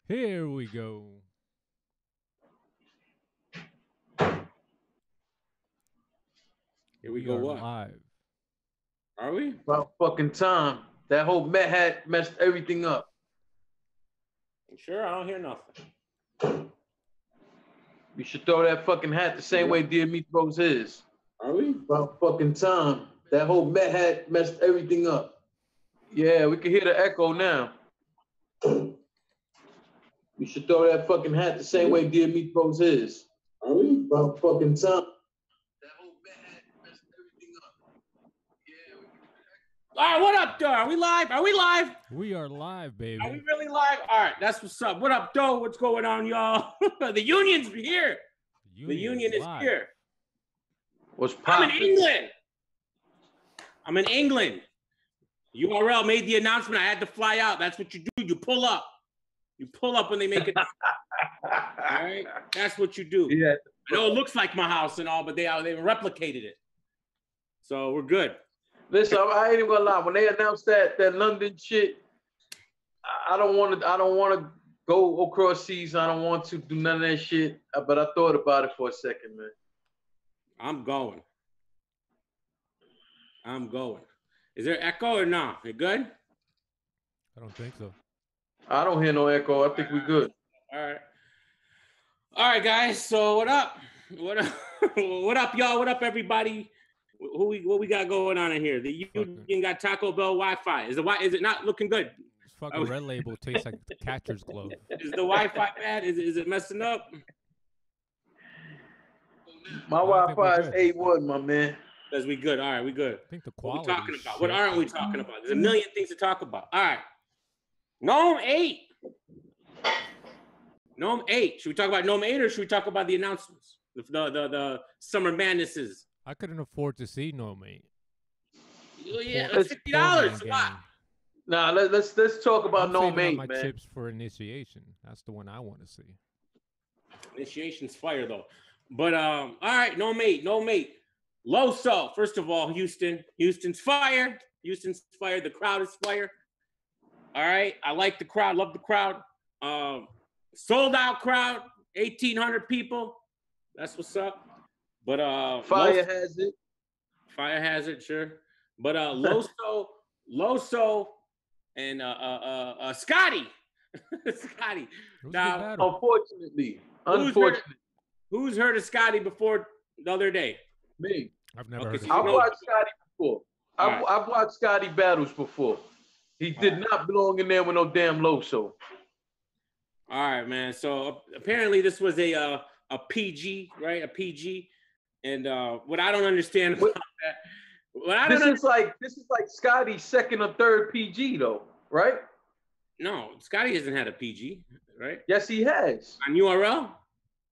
Here we go. Here we go. What? Live. Are we? About fucking time. That whole Met hat messed everything up. You sure? I don't hear nothing. You should throw that fucking hat the same way Dear Me throws his. Are we? About fucking time. That whole Met hat messed everything up. Yeah, we can hear the echo now. You should throw that fucking hat the same way Dear Me throws his. Are we? About fucking time. That whole Met hat messed everything up. Yeah, we can hear the echo. All right, what up, though? Are we live? Are we live? We are live, baby. Are we really live? All right, that's what's up. What up, though? What's going on, y'all? The union's here. The union is here. What's poppin'? I'm in England. I'm in England. URL made the announcement. I had to fly out. That's what you do. You pull up. You pull up when they make it. All right, that's what you do. Yeah. I know it looks like my house and all, but they replicated it. So we're good. Listen, I ain't even gonna lie. When they announced that London shit, I don't want to go across seas. I don't want to do none of that shit. But I thought about it for a second, man. I'm going. Is there echo or not? You good? I don't think so. I don't hear no echo. I think we good. All right, guys. So what up? What up? What up, y'all? What up, everybody? What we got going on in here? The union got Taco Bell Wi-Fi. Is it not looking good? This fucking Red Label tastes like the catcher's glove. Is the Wi-Fi bad? Is it messing up? My Wi-Fi is A1, my man. Because we good. All right, we good. I think the What quality. we talking about? What aren't we talking about? There's a million things to talk about. All right. Nome 8. Nome 8. Should we talk about Nome 8 or should we talk about the announcements? The summer madnesses. I couldn't afford to see Nome 8. Yeah, $50. What? Nah, let's talk about I'm Nome saving 8, up my man. chips for initiation. That's the one I want to see. Initiation's fire though. But all right, Nome 8. Loso. First of all, Houston's fire. The crowd is fire. All right. I like the crowd, love the crowd. Sold out crowd, 1,800 people. That's what's up. But Fire has it, sure. But Loso and Scotty. Scotty. Now, unfortunately. Who's heard of Scotty before the other day? Me. I've never heard of I've watched Scotty before. I've watched Scotty battles before. He did not belong in there with no damn Loso. All right, man. So apparently this was a PG, right? A PG. And what I don't understand about that. This is like Scotty's second or third PG though, right? No, Scotty hasn't had a PG, right? Yes, he has. On URL?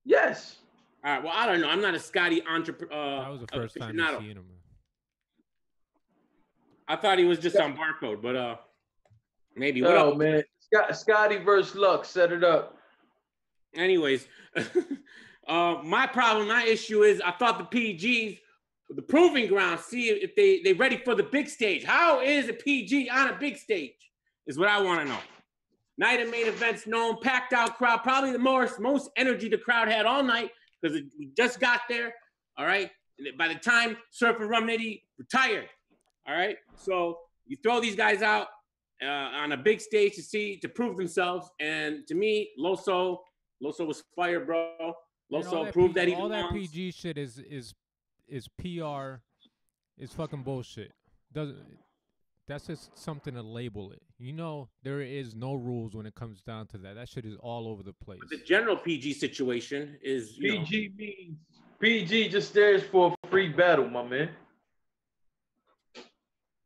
Yes. All right. Well, I don't know. I'm not a Scotty entrepreneur. That was the first time I've seen him. I thought he was just on Barcode, but maybe. What up, man? Scotty versus Lux, set it up. Anyways, my issue is I thought the PGs were the proving ground. See if they ready for the big stage. How is a PG on a big stage? Is what I want to know. Night of main events, known packed out crowd, probably the most energy the crowd had all night because we just got there. All right. And by the time Surf and Rum Nitty retired, all right. So you throw these guys out on a big stage to prove themselves, and to me, Loso was fire, bro. Loso proved that he belongs. All that PG shit is PR, is fucking bullshit. That's just something to label it. You know, there is no rules when it comes down to that. That shit is all over the place. But the general PG situation is PG just stands for a free battle, my man.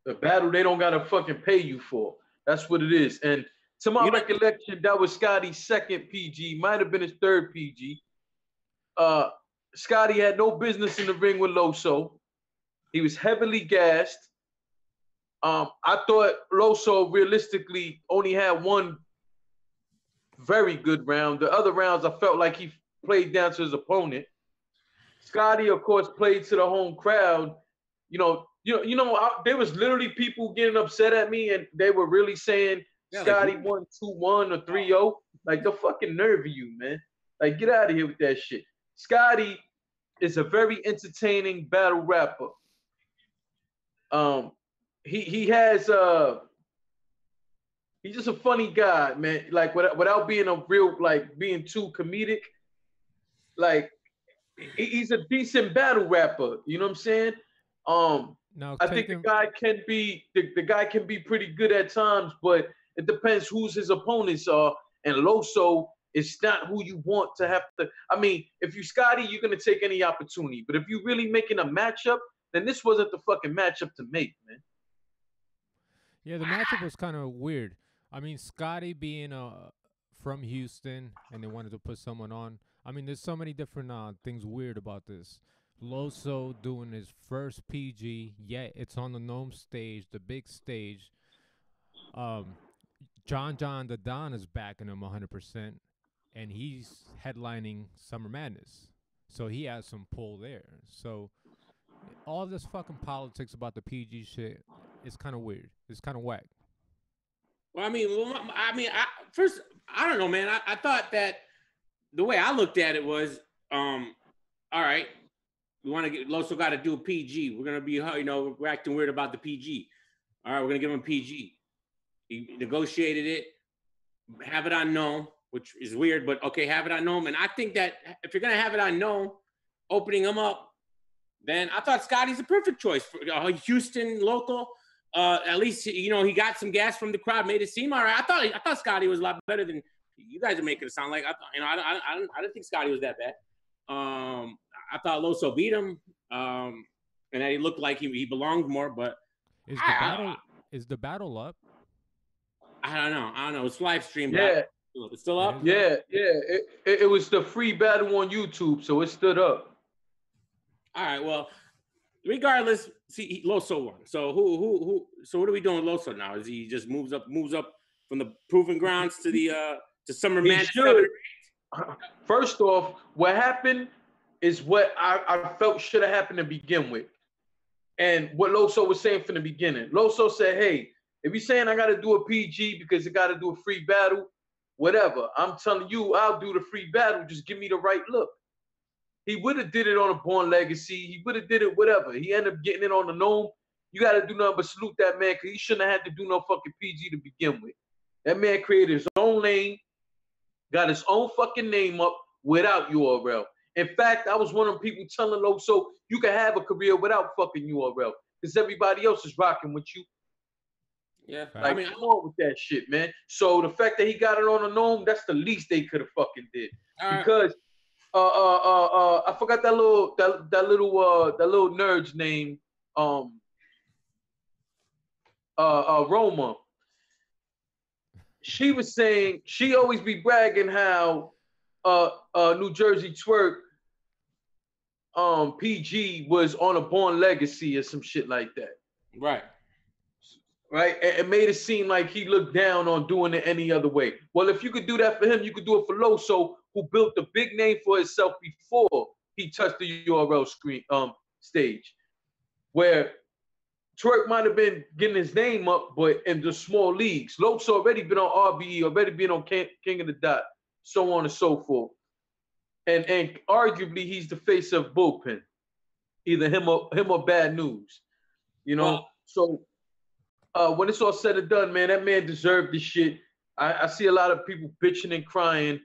The battle they don't gotta fucking pay you for. That's what it is. And to my recollection, that was Scotty's second PG. Might have been his third PG. Scotty had no business in the ring with Loso. He was heavily gassed. I thought Loso realistically only had one very good round. The other rounds, I felt like he played down to his opponent. Scotty, of course, played to the home crowd. There was literally people getting upset at me, and they were really saying Scotty won 2-1 or 3-0. Like the fucking nerve of you, man. Like get out of here with that shit. Scotty is a very entertaining battle rapper. He has he's just a funny guy, man. Like without being a real like being too comedic. Like he's a decent battle rapper. You know what I'm saying? Now, I think the guy can be the guy can be pretty good at times, but it depends who's his opponents are. And Loso is not who you want to have to. I mean, if you Scotty, you're gonna take any opportunity. But if you're really making a matchup, then this wasn't the fucking matchup to make, man. Yeah, the matchup was kind of weird. I mean, Scotty being from Houston and they wanted to put someone on. I mean, there's so many different things weird about this. Loso doing his first PG, yet it's on the Nome stage, the big stage. John the Don is backing him 100%, and he's headlining Summer Madness. So he has some pull there. So all this fucking politics about the PG shit is kind of weird. It's kind of whack. Well, first, I don't know, man. I thought that the way I looked at it was, all right, we want to get Loso got to do a PG. We're gonna be, we're acting weird about the PG. All right, we're gonna give him a PG. He negotiated it, have it on Nome, which is weird, but okay, have it on Nome. And I think that if you're gonna have it on Nome, opening him up, then I thought Scotty's a perfect choice for Houston local. At least he got some gas from the crowd, made it seem all right. I thought Scotty was a lot better than you guys are making it sound like. I didn't think Scotty was that bad. I thought Loso beat him, and that he looked like he belonged more. But is the battle up? I don't know. It's live streamed. Yeah, it's still up. Yeah. It was the free battle on YouTube, so it stood up. All right. Well, regardless, see, Loso won. So who? So what are we doing with Loso now? Is he just moves up from the proving grounds to the to Summer Madness? First off, what happened is what I felt should have happened to begin with, and what Loso was saying from the beginning. Loso said, "Hey, if you're saying I got to do a PG because I got to do a free battle, whatever. I'm telling you, I'll do the free battle. Just give me the right look." He would have did it on a Born Legacy. He would have did it whatever. He ended up getting it on the Nome. You got to do nothing but salute that man because he shouldn't have had to do no fucking PG to begin with. That man created his own lane, got his own fucking name up without URL. In fact, I was one of the people telling Loso you can have a career without fucking URL because everybody else is rocking with you. Yeah, like, come on with that shit, man. So the fact that he got it on the Nome, that's the least they could have fucking did. Because I forgot that little nerd's name. Roma. She was saying she always be bragging how New Jersey Twerk PG was on a Born Legacy or some shit like that. Right. Right? It made it seem like he looked down on doing it any other way. Well, if you could do that for him, you could do it for Loso, who built a big name for himself before he touched the URL screen stage. Where Twerk might have been getting his name up, but in the small leagues. Loso already been on RBE, already been on King of the Dot, so on and so forth. And arguably he's the face of Bullpen. Either him or Bad News. So when it's all said and done, man, that man deserved this shit. I see a lot of people bitching and crying.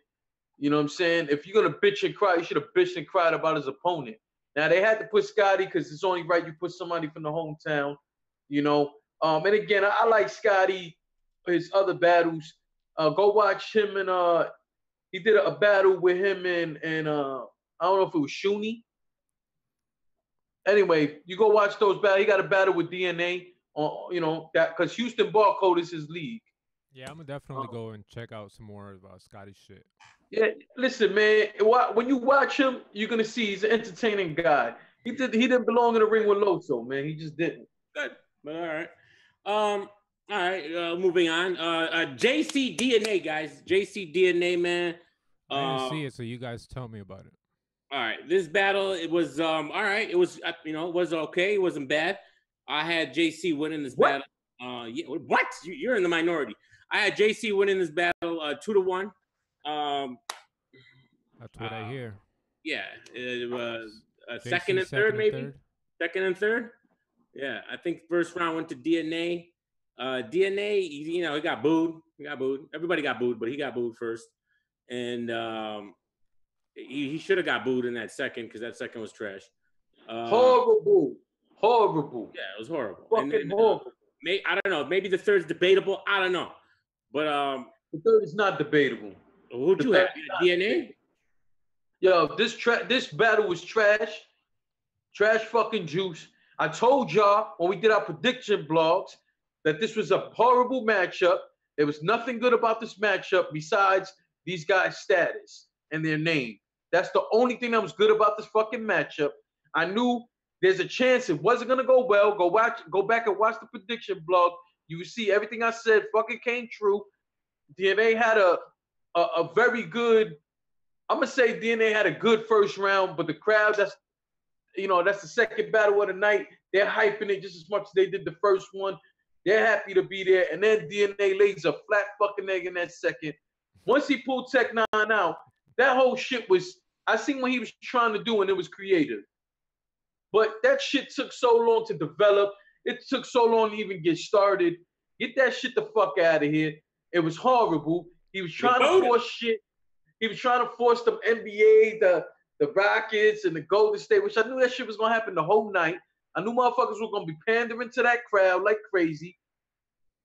You know what I'm saying? If you're going to bitch and cry, you should have bitched and cried about his opponent. Now, they had to put Scotty because it's only right you put somebody from the hometown, And again, I like Scotty, his other battles. Go watch him and he did a battle with him and I don't know if it was Shuni. Anyway, you go watch those battles. He got a battle with DNA. That because Houston Barcode is his league. Yeah, I'm gonna definitely go and check out some more about Scotty's shit. Yeah, listen, man. When you watch him, you're gonna see he's an entertaining guy. He didn't belong in the ring with Loso, man. He just didn't. Good, but all right. Moving on. JC DNA, guys. JC DNA, man. I didn't see it, so you guys tell me about it. All right, this battle it was all right. It was it was okay. It wasn't bad. I had JC winning this battle. Yeah, what? You're in the minority. I had JC winning this battle 2-1. That's what I hear. Yeah, it was JC second and third, maybe. third. Second and third. Yeah, I think first round went to DNA. DNA, he got booed. Everybody got booed, but he got booed first. And he should have got booed in that second because that second was trash. Horrible. Yeah, it was horrible. Fucking horrible. I don't know. Maybe the third's debatable. I don't know. But the third is not debatable. Who'd you have? DNA? Yo, this battle was trash. Trash fucking juice. I told y'all when we did our prediction blogs that this was a horrible matchup. There was nothing good about this matchup besides these guys' status and their name. That's the only thing that was good about this fucking matchup. I knew there's a chance it wasn't gonna go well. Go back and watch the prediction blog. You will see everything I said fucking came true. DNA had a very good. I'm gonna say DNA had a good first round, but the crowd, that's the second battle of the night. They're hyping it just as much as they did the first one. They're happy to be there. And then DNA lays a flat fucking egg in that second. Once he pulled Tech 9 out, that whole shit was, I seen what he was trying to do and it was creative. But that shit took so long to develop. It took so long to even get started. Get that shit the fuck out of here. It was horrible. He was trying to force shit. He was trying to force the NBA, the Rockets, and the Golden State, which I knew that shit was gonna happen the whole night. I knew motherfuckers were gonna be pandering to that crowd like crazy.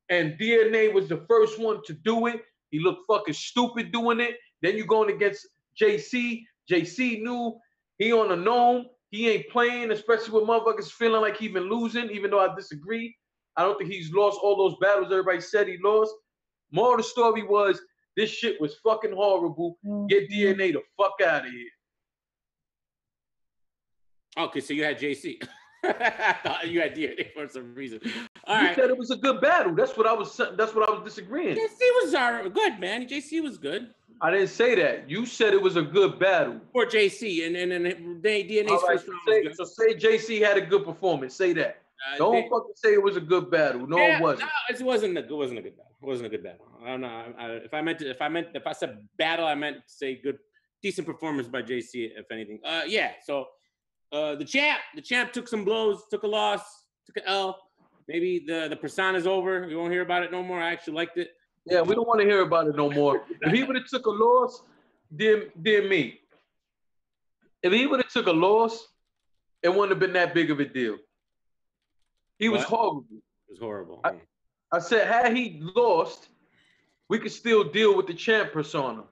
And DNA was the first one to do it. He looked fucking stupid doing it. Then you going against JC. JC knew he on the Nome. He ain't playing, especially with motherfuckers feeling like he been losing, even though I disagree. I don't think he's lost all those battles everybody said he lost. More of the story was this shit was fucking horrible. Get DNA the fuck out of here. Okay, so you had JC. I thought you had DNA for some reason. All you right. said it was a good battle. That's what I was disagreeing. JC was good, man. JC was good. I didn't say that. You said it was a good battle. For JC and DNA's right, first round was good. So say JC had a good performance. Say that. Don't fucking say it was a good battle. No, it wasn't. No, it wasn't a good battle. It wasn't a good battle. I don't know. If I said battle, I meant to say good, decent performance by JC, if anything. Yeah. So the champ took some blows, took a loss, took an L. Maybe the persona's over. We won't hear about it no more. I actually liked it. Yeah, we don't want to hear about it no more. If he would have took a loss, dear me. If he would have took a loss, it wouldn't have been that big of a deal. He was horrible. It was horrible. I said, had he lost, we could still deal with the champ persona.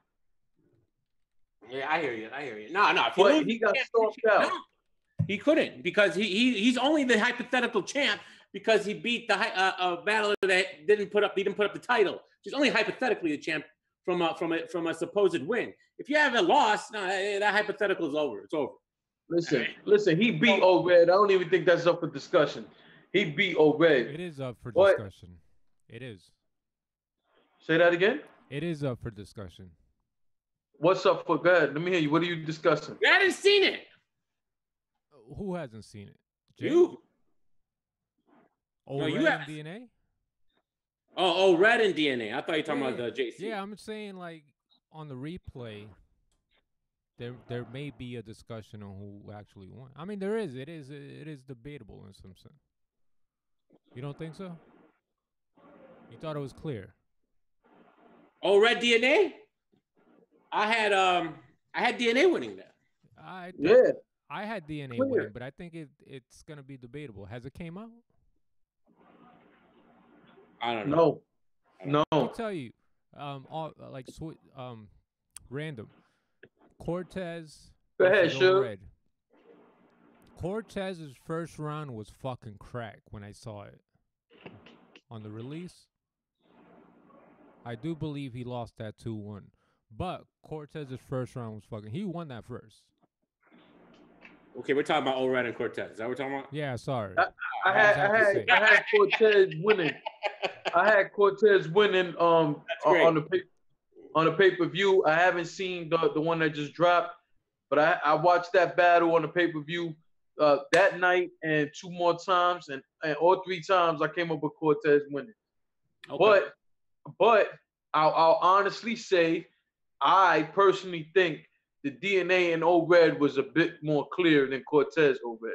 Yeah, I hear you. No. But he got stomped out. No, he couldn't because he's only the hypothetical champ because he beat the battler that didn't put up the title. He's only hypothetically a champ from a supposed win. If you have a loss, no, that hypothetical is over. It's over. Listen. He beat O-Red. I don't even think that's up for discussion. He beat O-Red. It is up for discussion. It is. Say that again? It is up for discussion. What's up for? Go ahead. Let me hear you. What are you discussing? You haven't seen it. Who hasn't seen it? Jay? You. O-Red and DNA? Oh, Red and DNA. I thought you were talking about the JC. Yeah, I'm saying like on the replay, there may be a discussion on who actually won. I mean, there is. It is debatable in some sense. You don't think so? You thought it was clear? Oh, Red DNA. I had DNA winning that. I had DNA winning, but I think it's gonna be debatable. Has it came out? I don't know. No. I'll tell you, random. Cortez. Go ahead, sure. Cortez's first round was fucking crack when I saw it on the release. I do believe he lost that 2-1, but Cortez's first round was fucking. He won that first. Okay, we're talking about O-Red and Cortez. Is that what we're talking about? Yeah, sorry. I had Cortez winning. I had Cortez winning on the pay-per-view. I haven't seen the one that just dropped, but I watched that battle on the pay-per-view that night and 2 more times, and all 3 times I came up with Cortez winning. Okay. But I'll honestly say I personally think the DNA in O-Red was a bit more clear than Cortez O-Red.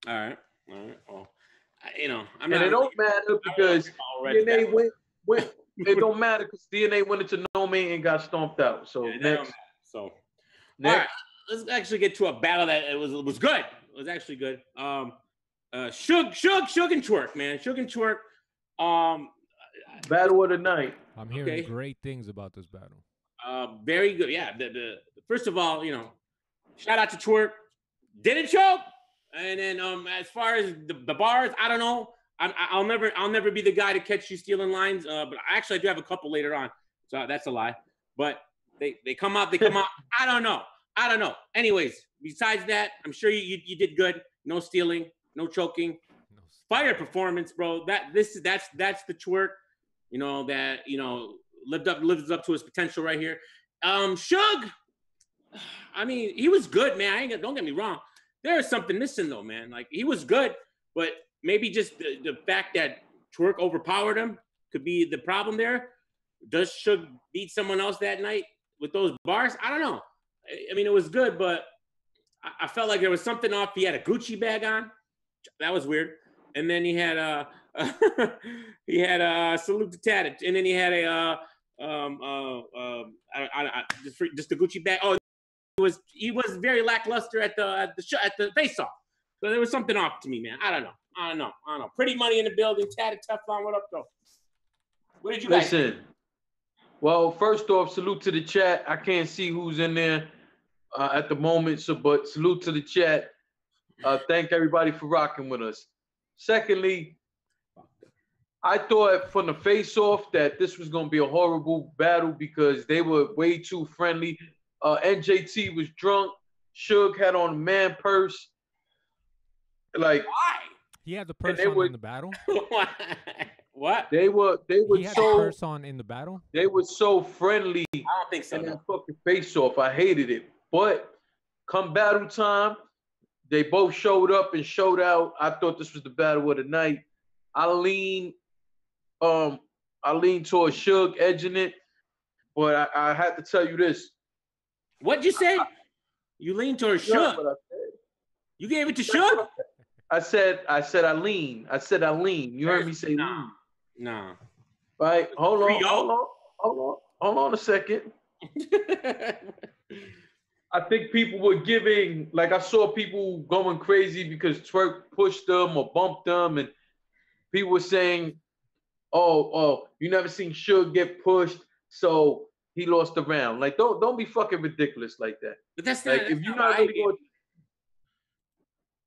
All right. Well, I'm And not. it don't matter because DNA went. It don't matter because DNA went into Nome and got stomped out. So next. So next. all right, let's actually get to a battle that it was good. It was actually good. Shug and Twerk, man. Shug and Twerk. Battle of the night. I'm hearing great things about this battle. Very good. Yeah. The first of all, shout out to Twerk. Didn't choke. And then as far as the bars, I don't know. I'll never be the guy to catch you stealing lines. But actually, I do have a couple later on, so that's a lie. But they come out. I don't know. Anyways, besides that, I'm sure you did good. No stealing, no choking, fire performance, bro. That's the Twerk, that lives up to his potential right here. Shug, I mean, he was good, man. Don't get me wrong. There is something missing though, man. Like he was good, but maybe just the fact that Twerk overpowered him could be the problem there. Does Shug beat someone else that night with those bars? I don't know. I mean, it was good, but I felt like there was something off. He had a Gucci bag on. That was weird. And then he had salute to Tatted. And then he had just the Gucci bag. Oh, he was very lackluster at the face off. So there was something off to me, man. I don't know. Pretty Money in the building. Tatted Teflon. What up, though? What did you guys listen? Think? Well, first off, salute to the chat. I can't see who's in there at the moment, but salute to the chat. Thank everybody for rocking with us. Secondly, I thought from the face-off that this was going to be a horrible battle because they were way too friendly. NJT was drunk. Shug had on a man purse. Like, why? He had the purse on in the battle. What? They were he had so the purse on in the battle. They were so friendly. I don't think so. And that fucking face-off, I hated it. But come battle time, they both showed up and showed out. I thought this was the battle of the night. I lean towards Shug edging it, but I had to tell you this. What'd you say? You lean towards Shug. You gave it to Shug? I said I lean. You heard me say lean. No. Right? Hold on a second. I think people were giving, like I saw people going crazy because Twerk pushed them or bumped them, and people were saying, oh, you never seen Shug get pushed, so he lost the round. Like, don't be fucking ridiculous like that. But that's like not, if you're not really going.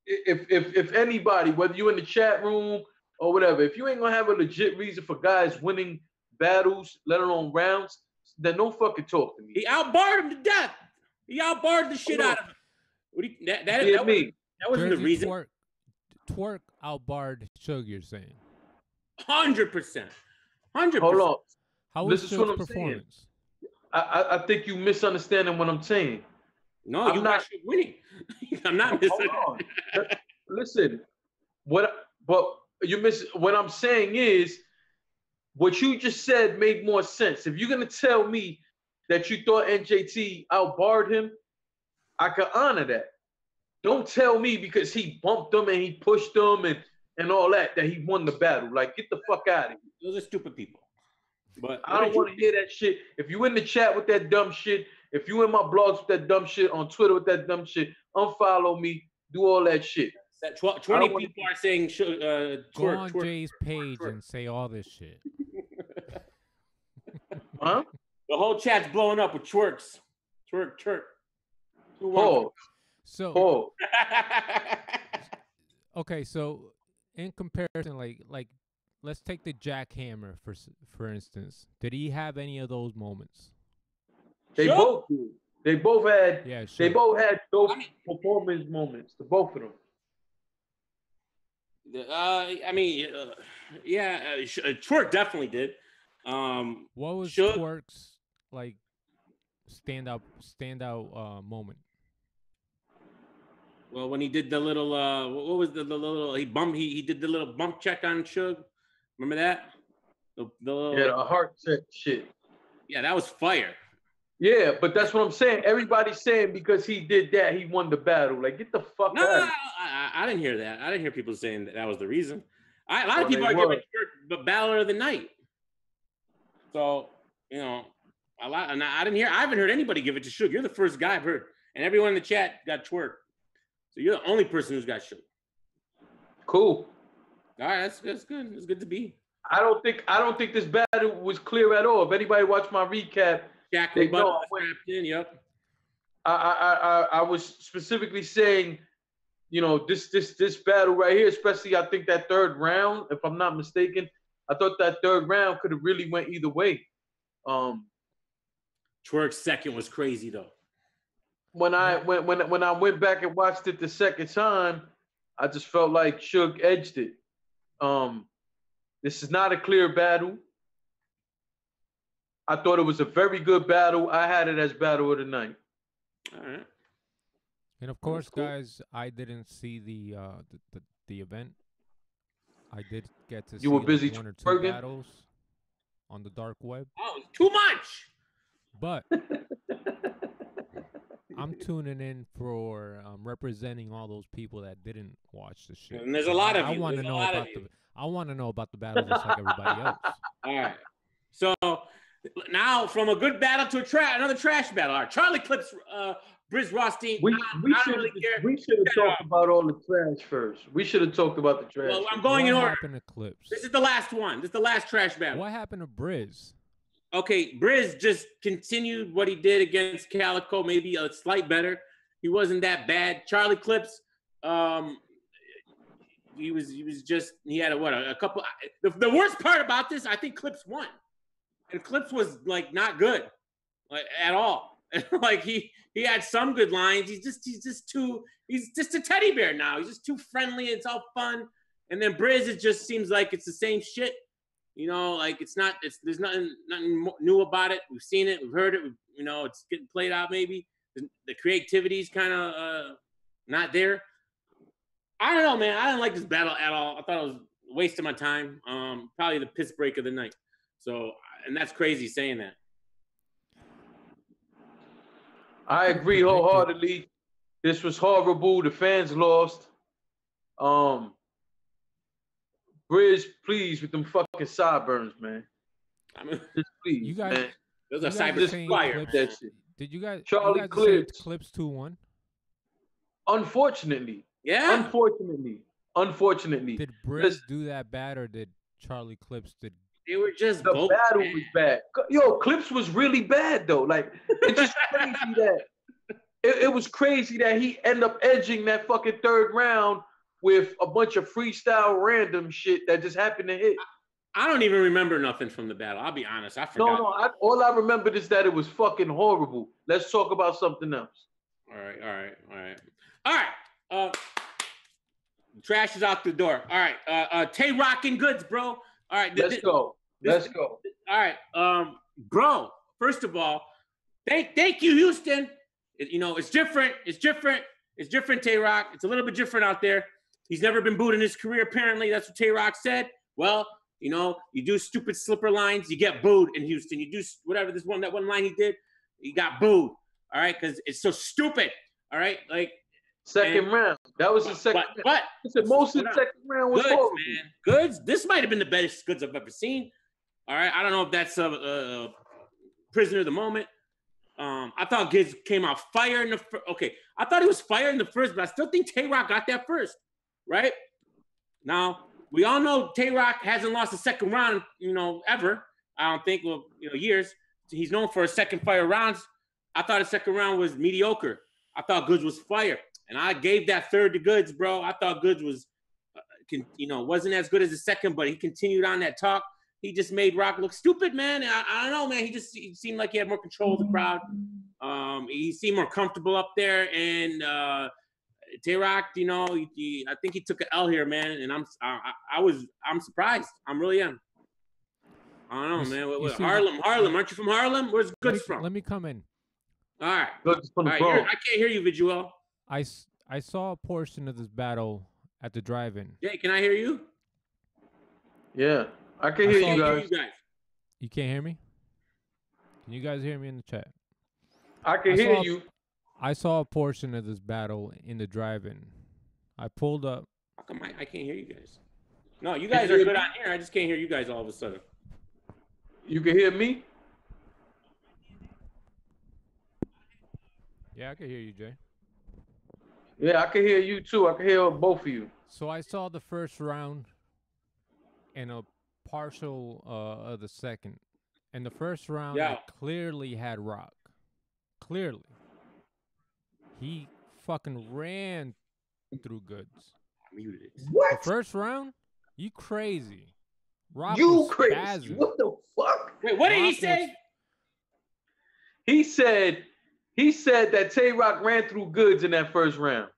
If anybody, whether you're in the chat room or whatever, if you ain't gonna have a legit reason for guys winning battles, let alone rounds, then don't fucking talk to me. He outbarred him to death. He outbarred the shit out of him. That wasn't the reason. Twerk outbarred Shug, you're saying? 100%. Hold on. How was Shug's performance? I think you misunderstanding what I'm saying. No, you got Shug winning. I'm not misunderstanding. Listen, what I'm saying is, what you just said made more sense. If you're gonna tell me that you thought NJT outbarred him, I could honor that. Don't tell me because he bumped them and he pushed them and all that he won the battle. Like, get the fuck out of here. Those are stupid people. But I don't want to hear that shit. If you in the chat with that dumb shit, if you in my blogs with that dumb shit, on Twitter with that dumb shit, unfollow me, do all that shit. That 20 people are saying go on Jay's page and say all this shit. Huh? The whole chat's blowing up with twerks. Twerk. So okay, so in comparison, like let's take the jackhammer for instance. Did he have any of those moments? They both did. They both had. Yeah, sure. They both had those performance moments. The both of them. Twerk definitely did. What was Twerk's like standout moment? Well, when he did the little what was the little he did the little bump check on Shug. Remember that? The a heart check shit. Yeah, that was fire. Yeah, but that's what I'm saying. Everybody's saying because he did that, he won the battle. Like, get the fuck No, out of here. I didn't hear that. I didn't hear people saying that was the reason. A lot of Well, people they are giving were. Twerk the Battler of the Night. So, you know, a lot. And I haven't heard anybody give it to Suge. You're the first guy I've heard. And everyone in the chat got Twerk. So you're the only person who's got Suge. Cool. All right, that's good. It's good to be. I don't think this battle was clear at all. If anybody watched my recap, Jack they know strapped in. Yep. I was specifically saying, you know, this battle right here, especially I think that third round, if I'm not mistaken, I thought that third round could have really went either way. Twerk's second was crazy though. When I went back and watched it the second time, I just felt like Suge edged it. This is not a clear battle. I thought it was a very good battle. I had it as battle of the night. All right. And of course, guys, I didn't see the event. I did get to see were busy like 1 or 2 twerking? battles on the dark web, Oh, too much. but I'm tuning in for representing all those people that didn't watch the shit. And there's a lot of I you. want to know about I want to know about the battles just like everybody else. All right. So now from a good battle to another trash battle. All right. Charlie Clips, Briz Rothstein. We I don't really care. should have talked about all the trash first. We should have talked about the trash. Well, I'm first. going in What order. happened to Clips? This is the last one. This is the last trash battle. What happened to Briz? Okay, Briz just continued what he did against Calico, maybe a slight better. He wasn't that bad. Charlie Clips, he had a couple. The worst part about this, I think Clips won, and Clips was like not good, like at all. Like he had some good lines. He's just a teddy bear now. He's just too friendly. It's all fun. And then Briz, it just seems like it's the same shit. You know, like there's nothing new about it. We've seen it, we've heard it. It's getting played out. Maybe the creativity's kind of not there. I don't know, man. I didn't like this battle at all. I thought it was a waste of my time. Probably the piss break of the night. So, and that's crazy saying that. I agree wholeheartedly. This was horrible. The fans lost. Briz, please, with them fucking sideburns, man. I mean, just please, you guys, man. There's a cyber flyer. That shit. Did you guys? Charlie you guys Clips. Clips 2-1. Unfortunately. Yeah. Unfortunately. Did Briz do that bad, or did Charlie Clips did? They were just the battle was bad. Yo, Clips was really bad though. Like it's just crazy that it was crazy that he ended up edging that fucking third round with a bunch of freestyle random shit that just happened to hit. I don't even remember nothing from the battle. I'll be honest. I forgot. No. All I remembered is that it was fucking horrible. Let's talk about something else. All right. Trash is out the door. All right. Tay rocking goods, bro. All right. Let's go. All right. Bro, first of all, thank you, Houston. It's different. It's different, Tay-Rock. It's a little bit different out there. He's never been booed in his career, apparently. That's what Tay-Rock said. Well, you do stupid slipper lines, you get booed in Houston. You do whatever that one line he did, he got booed. All right, because it's so stupid. All right, like second round. That was the second. But most of the second round was Goods, horrible. man. Goods. This might have been the best Goods I've ever seen. All right, I don't know if that's a prisoner of the moment. I thought Giz came out fire in the okay. I thought he was fire in the first, but I still think Tay-Rock got that first, right? Now we all know Tay-Rock hasn't lost a second round, ever. I don't think, years. He's known for his second fire rounds. I thought his second round was mediocre. I thought Goods was fire, and I gave that third to Goods, bro. I thought Goods was, wasn't as good as the second, but he continued on that talk. He just made Rock look stupid, man. I don't know, man. He seemed like he had more control of the crowd. He seemed more comfortable up there. And Tay-Rock, I think he took an L here, man. And I'm surprised. I really am. I don't know, man. Harlem. Aren't you from Harlem? Where's Goods from? Let me come in. All right. Goods from the I Bronx. can't hear you, Viduel. I saw a portion of this battle at the drive-in. Jay, can I hear you? Yeah. I can hear you guys. You can't hear me? Can you guys hear me in the chat? I can hear you. I saw a portion of this battle in the drive-in. I pulled up. How come I can't hear you guys? No, you guys are good on here. I just can't hear you guys all of a sudden. You can hear me? Yeah, I can hear you, Jay. Yeah, I can hear you too. I can hear both of you. So I saw the first round and a partial of the second. And the first round, Yeah. I clearly had Rock. Clearly. He fucking ran through Goods. I muted it. What? The first round? You crazy. Rock You was crazy? spazzing. What the fuck? Wait, what did he Rock say? He said that Tay Rock ran through Goods in that first round.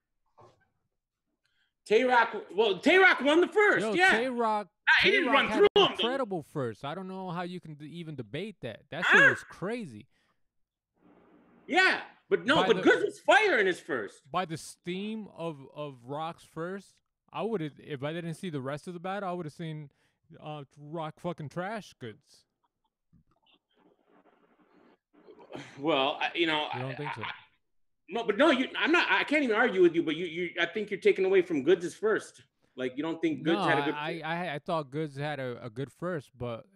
Tay-Rock won the first. Yo, yeah. Tay-Rock he didn't run had through an him, though. incredible first. I don't know how you can even debate that. That Huh? shit was crazy. Yeah, but no, By but the- Goods was fire in his first. By the steam of Rock's first, I would have, if I didn't see the rest of the battle, I would have seen Rock fucking trash Goods. Well, you You don't think so? I'm not. I can't even argue with you. But I think you're taking away from Goods' first. Like you don't think Goods No, had a good. I thought Goods had a good first, but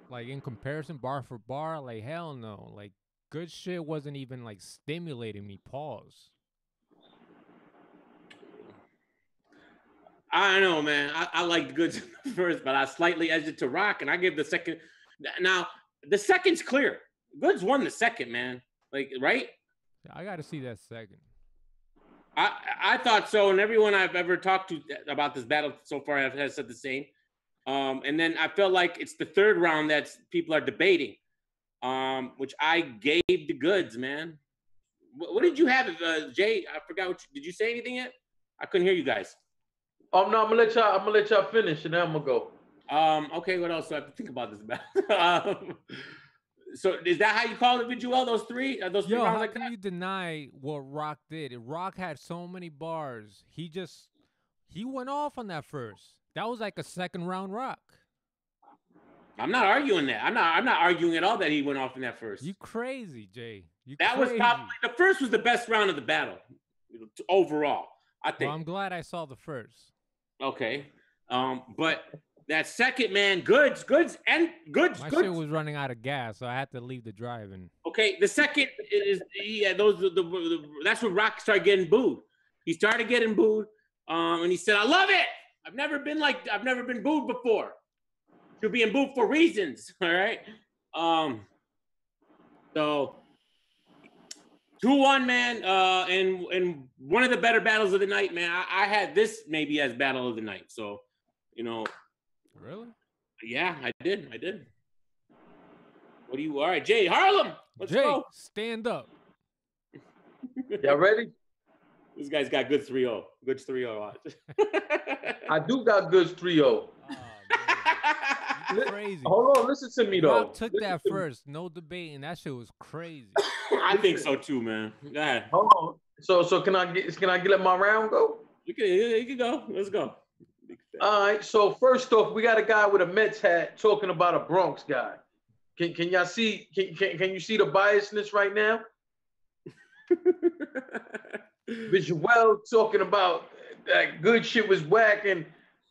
like in comparison, bar for bar, like hell no. Like good shit wasn't even like stimulating me. Pause. I don't know, man. I liked Goods first, but I slightly edged it to Rock, and I give the second. Now the second's clear. Goods won the second, man. Like right. I got to see that second. I thought so, and everyone I've ever talked to about this battle so far has said the same. And then I felt like it's the third round that people are debating, which I gave the Goods, man. What did you have, Jay? I forgot. Did you say anything yet? I couldn't hear you guys. Oh no, I'm gonna let y'all finish, and then I'm gonna go. Okay, what else do I have to think about this battle? So is that how you call it, Viduel? Those three Yo, rounds how like can that? you deny what Rock did? Rock had so many bars. He went off on that first. That was like a second round Rock. I'm not arguing that. I'm not arguing at all that he went off in that first. You crazy, Jay. You That crazy. was probably the first was the best round of the battle overall. I think. Well, I'm glad I saw the first. Okay, but that second, man, goods. My shit was running out of gas, so I had to leave the drive-in. Okay, the second is that's when Rock started getting booed. He started getting booed, and he said, "I love it. I've never been booed before. You're being booed for reasons." All right. So 2-1, man, and one of the better battles of the night, man. I had this maybe as battle of the night. So, Really? yeah, I did. All right, Jay, Harlem, let's Jay, go. stand up. Y'all ready? This guy's got good 3-0. Good 3-0 odds. I do got Goods 3-0. Oh, man. You crazy. Hold on, listen to me though. Rock took that first. No debating. That shit was crazy. I think so too, man. Go ahead. Hold on. So can I let my round go? You can go. Let's go. All right. So first off, we got a guy with a Mets hat talking about a Bronx guy. Can y'all see? Can you see the biasness right now? Visuel talking about that good shit was whacking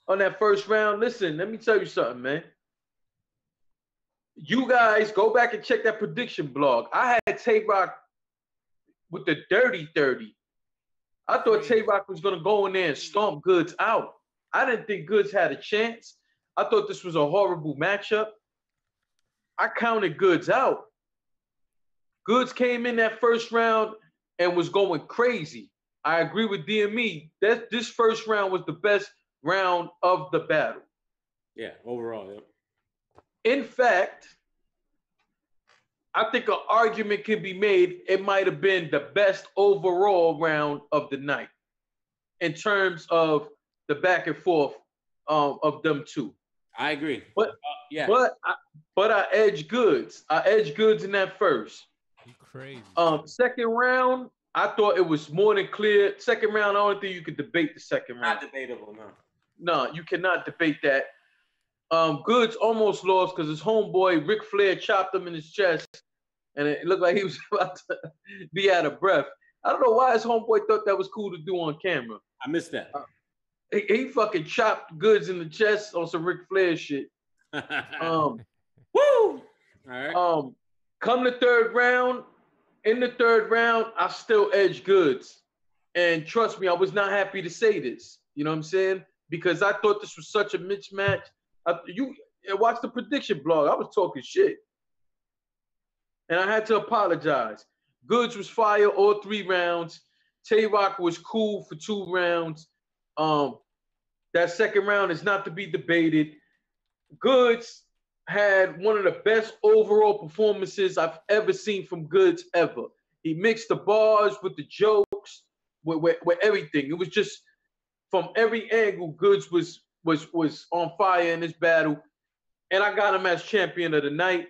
on that first round. Listen, let me tell you something, man. You guys go back and check that prediction blog. I had Tay-Rock with the dirty 30. I thought Tay-Rock was going to go in there and stomp Goods out. I didn't think Goods had a chance. I thought this was a horrible matchup. I counted Goods out. Goods came in that first round and was going crazy. I agree with DME that this first round was the best round of the battle. Yeah, overall, yeah. In fact, I think an argument can be made. It might have been the best overall round of the night in terms of the back and forth of them two. I agree. But yeah. But I edged Goods. I edged Goods in that first. You crazy. Second round, I thought it was more than clear. Second round, I don't think you could debate the second round. Not debatable, no. No, you cannot debate that. Goods almost lost because his homeboy Ric Flair chopped him in his chest, and it looked like he was about to be out of breath. I don't know why his homeboy thought that was cool to do on camera. I missed that. He fucking chopped Goods in the chest on some Ric Flair shit. Woo! All right. Come the third round. In the third round, I still edge Goods, and trust me, I was not happy to say this. You know what I'm saying? Because I thought this was such a mismatch. You watch the prediction blog. I was talking shit, and I had to apologize. Goods was fire all 3 rounds. Tay-Rock was cool for 2 rounds. That second round is not to be debated. Goods had one of the best overall performances I've ever seen from Goods ever. He mixed the bars with the jokes, with everything. It was just from every angle. Goods was on fire in this battle, and I got him as champion of the night.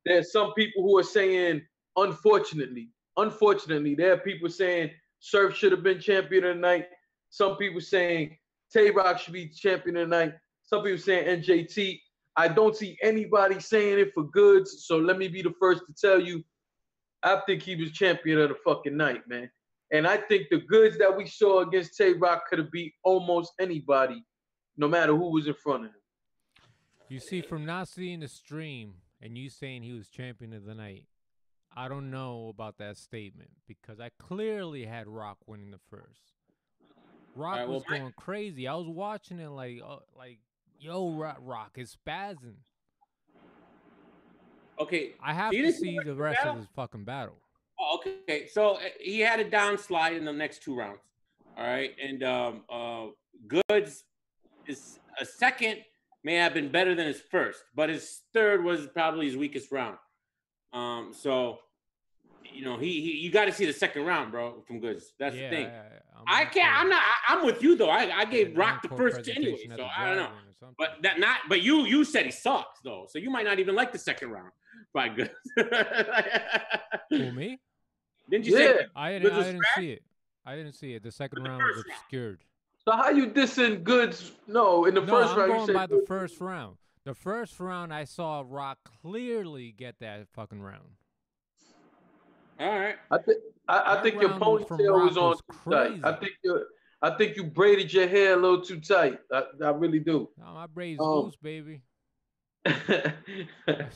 There's some people who are saying, unfortunately, there are people saying Surf should have been champion of the night. Some people saying Tay-Rock should be champion of the night. Some people saying NJT. I don't see anybody saying it for Goods, so let me be the first to tell you, I think he was champion of the fucking night, man. And I think the Goods that we saw against Tay-Rock could have beat almost anybody, no matter who was in front of him. You see, from not seeing the stream and you saying he was champion of the night, I don't know about that statement because I clearly had Rock winning the first. Rock was going crazy. I was watching it like, yo, Rock is spazzing. Okay. I have to see the rest of his fucking battle. Oh, okay. So he had a downslide in the next 2 rounds. All right. And Goods is a second may have been better than his first, but his third was probably his weakest round. So you know, you got to see the second round, bro, from Goods. That's the thing. I'm with you though. I gave Rock the first anyway, so I don't know. But you said he sucks though, so you might not even like the second round by Goods. Who, me? Didn't you say? I didn't see it. I didn't see it. The second round was obscured. So how you dissing Goods? No, in the first round. I'm going by the first round. The first round, I saw Rock clearly get that fucking round. All right. I think your ponytail was on too tight. I think you braided your hair a little too tight. I really do. No, my braids loose, baby. That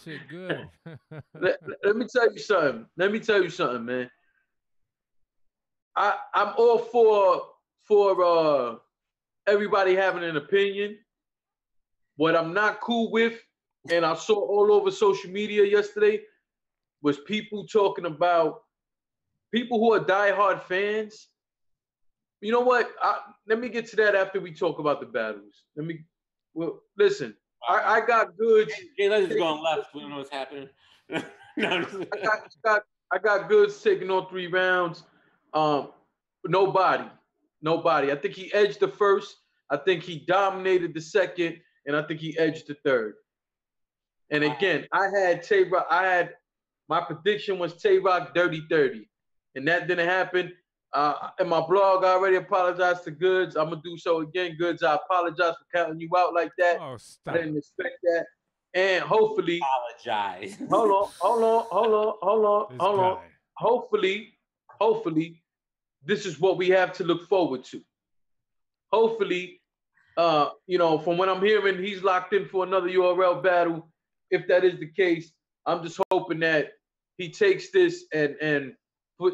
shit good. let me tell you something, man. I'm all for everybody having an opinion. What I'm not cool with, and I saw all over social media yesterday, was people talking about people who are diehard fans. You know what? Let me get to that after we talk about the battles. Listen. I got Goods. Hey, let's just go on left. We don't know what's happening. I got Goods taking all 3 rounds. Nobody. I think he edged the first. I think he dominated the second, and I think he edged the third. And again, I had Tay-Rock. My prediction was Tay-Rock 30-30, and that didn't happen. In my blog, I already apologized to Goods. I'm gonna do so again. Goods, I apologize for counting you out like that. Oh, stop. I didn't expect that. And hopefully, apologize. Hold on. Hopefully, this is what we have to look forward to. Hopefully, from what I'm hearing, he's locked in for another URL battle. If that is the case, I'm just hoping that he takes this and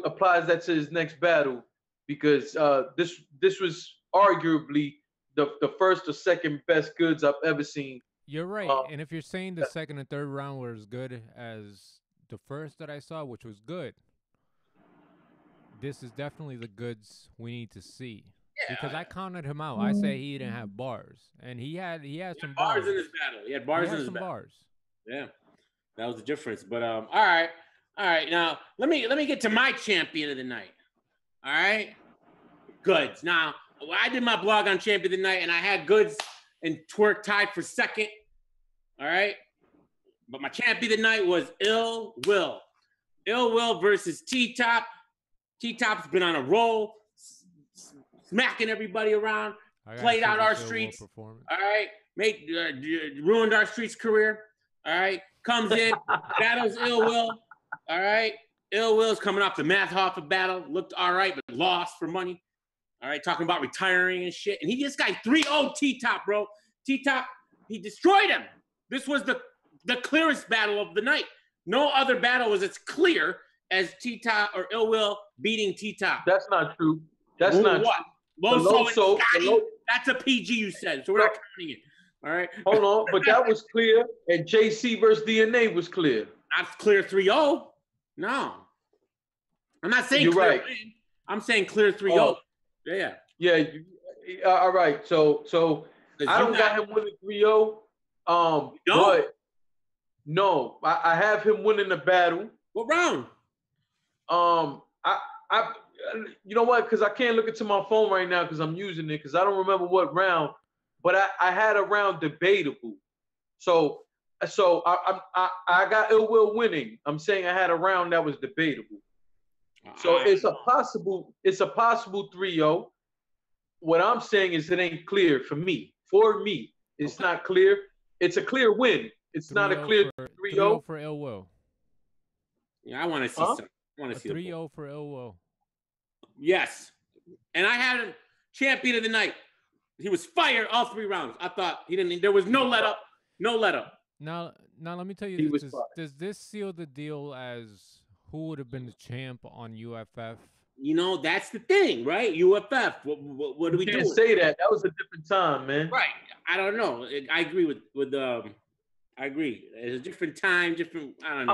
applies that to his next battle, because this was arguably the first or second best Goods I've ever seen. You're right. And if you're saying the second and third round were as good as the first that I saw, which was good, this is definitely the Goods we need to see. Yeah. Because I counted him out. I say he didn't have bars, and he had some bars in this battle. He had bars in his battle. Bars. Yeah, that was the difference. But all right. Now let me get to my champion of the night. All right, Goods. Now I did my blog on champion of the night, and I had Goods and Twerk tied for second. All right, but my champion of the night was Ill Will. Ill Will versus T-Top. T-Top's been on a roll, smacking everybody around. Played out our streets. All right, ruined our street's career. All right, comes in, battles Ill Will. All right, Ill Will's coming off the Math Hoffa battle, looked all right, but lost for money. All right, talking about retiring and shit, and he just got 3-0 T-Top, bro. T-Top, he destroyed him. This was the clearest battle of the night. No other battle was as clear as T-Top or Ill Will beating T-Top. That's not true. That's not what? true. Loso and Scotty, that's a PG you said, so we're not counting it. All right. Hold on, but that was clear, and JC versus DNA was clear. That's clear 3-0. No. I'm not saying You're clear right. win. I'm saying clear 3-0. Oh. Yeah. Yeah. All right. So I don't got him winning 3-0. But no, I have him winning the battle. What round? I you know what? Because I can't look into my phone right now because I'm using it because I don't remember what round. But I had a round debatable. So I got Ill Will winning. I'm saying I had a round that was debatable. So it's a possible 3-0. What I'm saying is it ain't clear for me. For me, it's not clear. It's a clear win. It's not a clear 3-0 for Ill Will. Yeah, I want to see something. I want to see 3-0 for Ill Will. Yes, and I had him champion of the night. He was fired all 3 rounds. I thought he didn't. There was no let up. No let up. Now let me tell you this. Does this seal the deal as who would have been the champ on UFF? You know, that's the thing, right? UFF. What do we do? You can't say that. That was a different time, man. Right. I don't know. I agree with I agree. It's a different time, different. I don't know.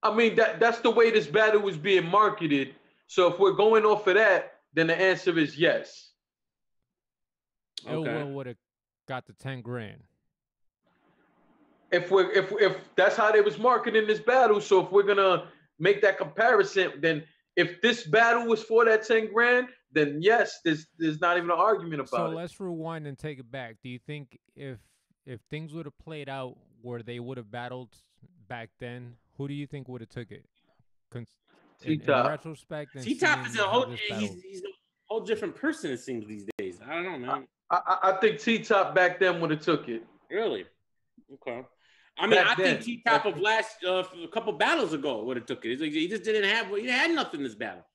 I mean that's the way this battle was being marketed. So if we're going off of that, then the answer is yes. Ill Will would have got the 10 grand. If that's how they was marketing this battle, so if we're gonna make that comparison, then if this battle was for that 10 grand, then yes, there's not even an argument about it. So let's rewind and take it back. Do you think if things would have played out where they would have battled back then, who do you think would have took it? In retrospect, T-Top is he's a whole different person, it seems, these days. I don't know, man. I think T-Top back then would have took it. Really? Okay. I mean, I think T-Top of last a couple battles ago would have took it. He just didn't have. He had nothing in this battle.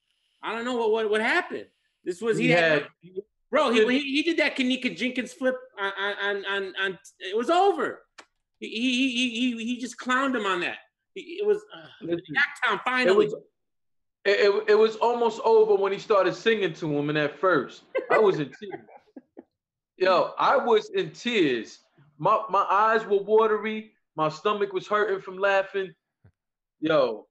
I don't know what happened. This was he did that Kanika Jenkins flip on it was over. He just clowned him on that. It was Yacktown finally. It was almost over when he started singing to him. And at first, I was in tears. Yo, I was in tears. My eyes were watery. My stomach was hurting from laughing. Yo.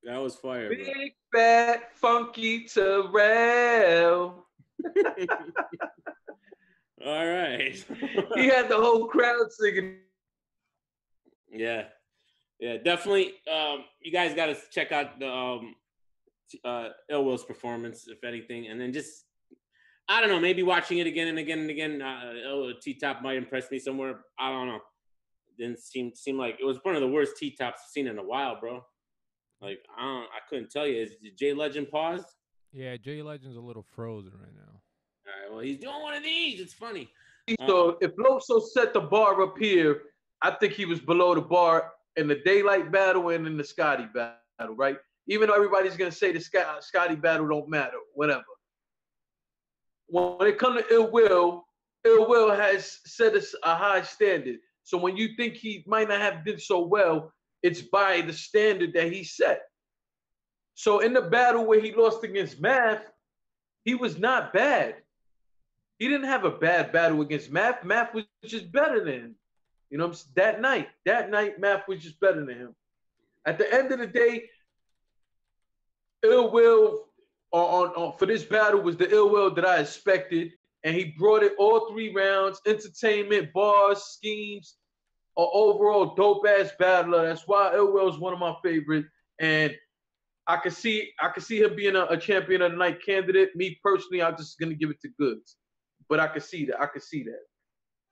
That was fire. Big, fat, funky Terrell. All right. He had the whole crowd singing. Yeah. Yeah, definitely. You guys got to check out the Ill Will's performance, if anything. And then just, I don't know, maybe watching it again and again and again. T-Top might impress me somewhere. I don't know. Didn't seem like it was one of the worst T-Tops I've seen in a while, bro. Like I couldn't tell you. Is Jay Legend paused? Yeah, Jay Legend's a little frozen right now. All right, well he's doing one of these. It's funny. So if Loso set the bar up here, I think he was below the bar in the Daylight battle and in the Scotty battle, right? Even though everybody's gonna say the Scotty battle don't matter, whatever. When it comes to Ill Will has set us a high standard. So when you think he might not have did so well, it's by the standard that he set. So in the battle where he lost against Math, he was not bad. He didn't have a bad battle against Math. Math was just better than him. You know, that night, Math was just better than him. At the end of the day, Ill Will for this battle was the Ill Will that I expected. And he brought it all 3 rounds, entertainment, bars, schemes, an overall dope-ass battler. That's why Ill Will is one of my favorite. And I could see him being a champion of the night candidate. Me personally, I'm just gonna give it to Goods. But I could see that.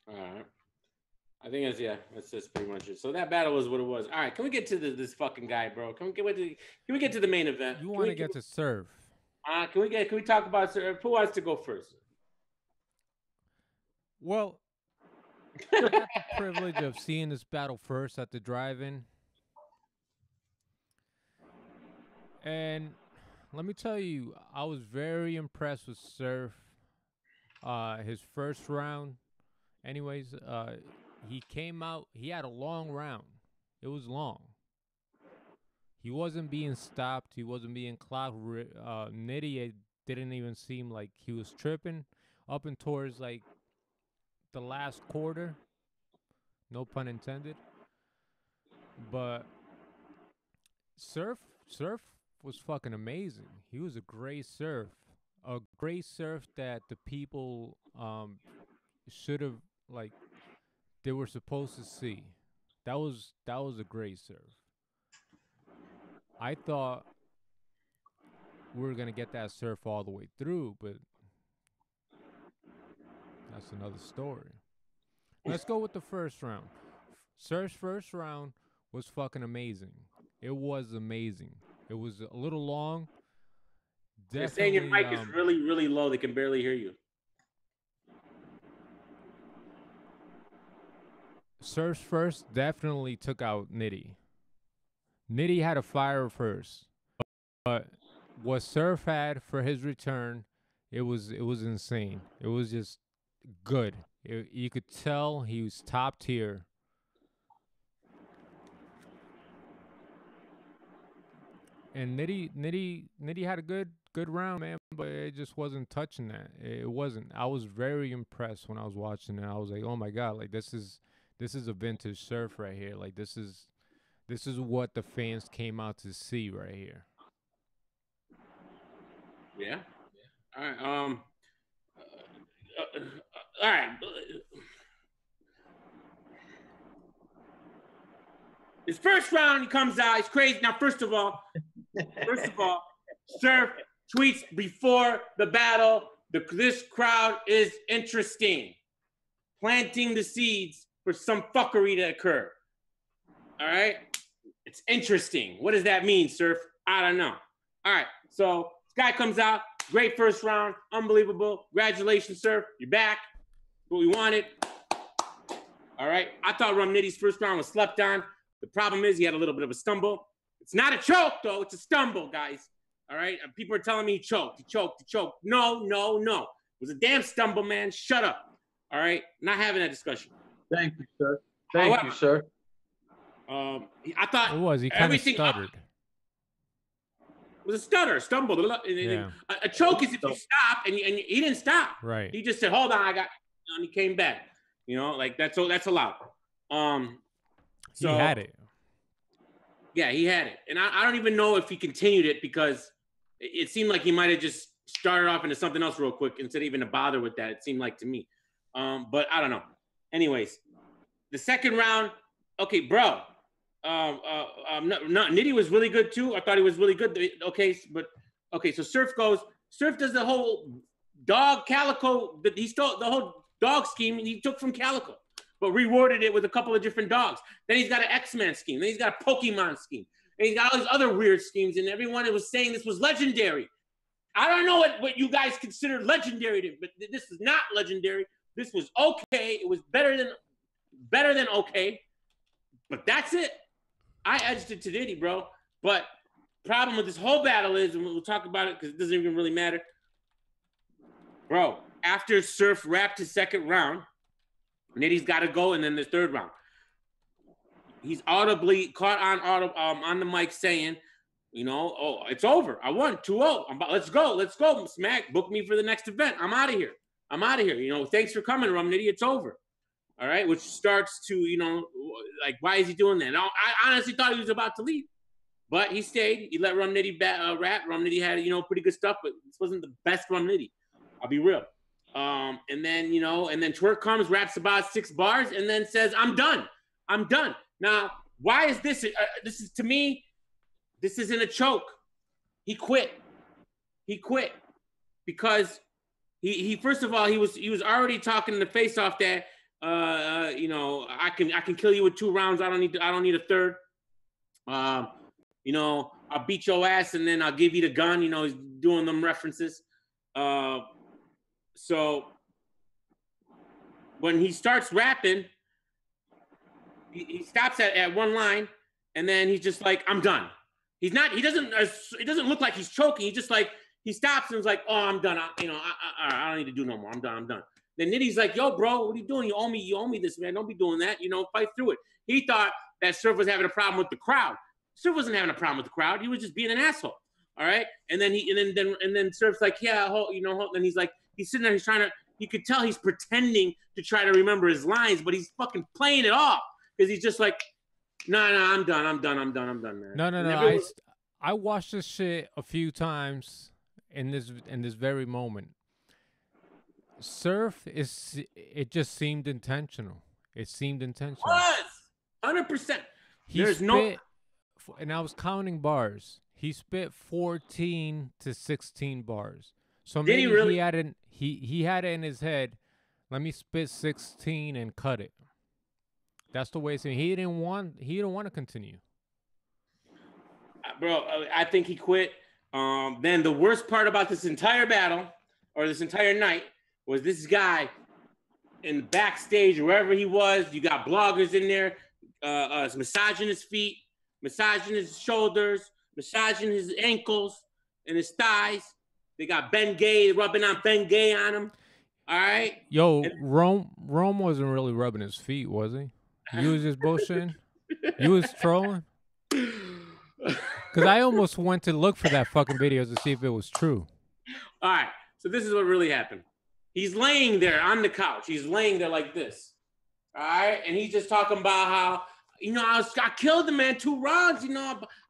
All right. I think that's just pretty much it. So that battle was what it was. All right, can we get to this fucking guy, bro? Can we get to the main event? You want to get to Serve? Can we talk about Serve? Who wants to go first? Well, I got the privilege of seeing this battle first at the drive-in, and let me tell you, I was very impressed with Surf. His first round, anyways, he came out. He had a long round. It was long. He wasn't being stopped. He wasn't being clocked. Nitty, it didn't even seem like he was tripping up and towards like the last quarter. No pun intended. But Surf was fucking amazing. He was a great surf. A great surf that the people should have like they were supposed to see. That was a great surf. I thought we were gonna get that surf all the way through, but that's another story. Let's go with the first round. Surf's first round was fucking amazing. It was amazing. It was a little long. They're saying your Definitely, mic is really, really low. They can barely hear you. Surf's first definitely took out Nitty. Nitty had a fire first, but what Surf had for his return, it was insane. It was just good. You could tell he was top tier. And Nitty had a good round, man, but it just wasn't touching that. It wasn't. I was very impressed when I was watching it. I was like, oh my god, like this is a vintage surf right here. Like this is what the fans came out to see right here. Yeah. All right. All right. His first round, he comes out. He's crazy. Now, first of all, Surf tweets before the battle. This crowd is interesting, planting the seeds for some fuckery to occur. All right, it's interesting. What does that mean, Surf? I don't know. All right, so this guy comes out. Great first round, unbelievable. Congratulations, Surf. You're back. What we wanted. All right, I thought Rum Nitty's first round was slept on. The problem is he had a little bit of a stumble. It's not a choke, though. It's a stumble, guys. All right? And people are telling me he choked. No. It was a damn stumble, man. Shut up. All right? Not having that discussion. Thank you, sir. Thank you, sir. I thought It was. He kind of stuttered. It was a stumble. Yeah. A choke is if you stop, and he didn't stop. Right. He just said, hold on, and he came back. You know, like that's allowed. So, he had it. Yeah, he had it. And I don't even know if he continued it because it seemed like he might have just started off into something else real quick instead of even to bother with that, it seemed like to me. But I don't know. Anyways, the second round, okay, bro. Nitty was really good too. I thought he was really good. Okay, so Surf does the whole dog Calico. He stole the whole dog scheme he took from Calico, but rewarded it with a couple of different dogs. Then he's got an X-Men scheme. Then he's got a Pokemon scheme. And he's got all these other weird schemes, and everyone was saying this was legendary. I don't know what you guys consider legendary, but this is not legendary. This was okay. It was better than okay. But that's it. I edged it to Diddy, bro. But problem with this whole battle is, and we'll talk about it because it doesn't even really matter. Bro, after Surf wrapped his second round, Nitty's got to go, and then the third round. He's audibly caught on the mic saying, you know, oh, it's over. I won 2-0. Let's go. Smack, book me for the next event. I'm out of here. You know, thanks for coming, Rum Nitty. It's over. All right, which starts to, you know, like, why is he doing that? I honestly thought he was about to leave, but he stayed. He let Rum Nitty rap. Rum Nitty had, you know, pretty good stuff, but this wasn't the best Rum Nitty. I'll be real. And then Twerk comes, raps about 6 bars, and then says, I'm done. Now, why is this? This is, to me, this isn't a choke. He quit because he first of all, he was already talking in the face off that, you know, I can kill you with 2 rounds. I don't need a third. You know, I'll beat your ass and then I'll give you the gun. You know, he's doing them references. So when he starts rapping, he stops at one line, and then he's just like, I'm done. He's not. He doesn't. It doesn't look like he's choking. He just like he stops and is like, oh, I'm done. I don't need to do no more. I'm done. Then Nitty's like, yo, bro, what are you doing? You owe me this, man. Don't be doing that. Fight through it. He thought that Surf was having a problem with the crowd. Surf wasn't having a problem with the crowd. He was just being an asshole. All right. And then Surf's like, yeah, and he's like, he's sitting there, he's trying to. You could tell he's pretending to try to remember his lines, but he's fucking playing it off because he's just like, no, I'm done, man. No. I watched this shit a few times in this very moment. Surf it just seemed intentional. It seemed intentional. Was 100%. And I was counting bars. He spit 14 to 16 bars. So maybe he had it in his head. Let me spit 16 and cut it. That's the way it's saying. He didn't want to continue. Bro, I think he quit. Then the worst part about this entire battle or this entire night was this guy in the backstage or wherever he was. You got bloggers in there, massaging his feet, massaging his shoulders, massaging his ankles and his thighs. They got Ben Gay rubbing on Ben Gay on him. All right. Yo, Rome wasn't really rubbing his feet, was he? You was just bullshitting? You was trolling? Because I almost went to look for that fucking video to see if it was true. All right. So this is what really happened. He's laying there on the couch. He's laying there like this. All right. And he's just talking about how, I killed the man 2 rounds.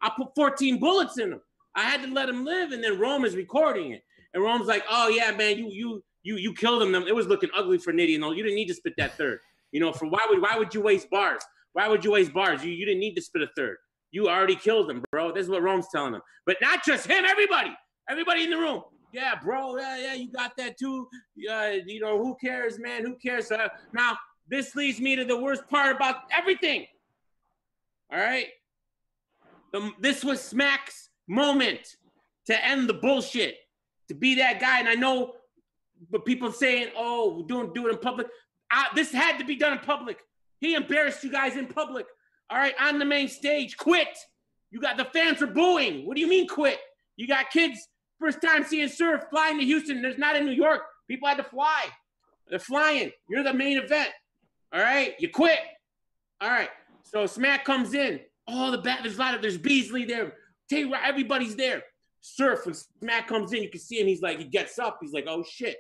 I put 14 bullets in him. I had to let him live. And then Rome is recording it. And Rome's like, oh, yeah, man, you killed him. It was looking ugly for Nitty. You didn't need to spit that third. Why would you waste bars? Why would you waste bars? You didn't need to spit a third. You already killed him, bro. This is what Rome's telling him. But not just him, everybody in the room. Yeah, bro. Yeah, you got that too. Who cares, man? Who cares? Now, this leads me to the worst part about everything. All right? This was Smack's moment to end the bullshit, to be that guy. And I know but people saying, oh, do it in public. This had to be done in public. He embarrassed you guys in public. All right, on the main stage, quit. You got the fans are booing. What do you mean quit? You got kids, first time seeing Surf, flying to Houston. There's not in New York. People had to fly. They're flying. You're the main event. All right, you quit. All right, so Smack comes in. Oh, there's Beasley there. Everybody's there. Surf, when Smack comes in, you can see him. He gets up. He's like, oh shit.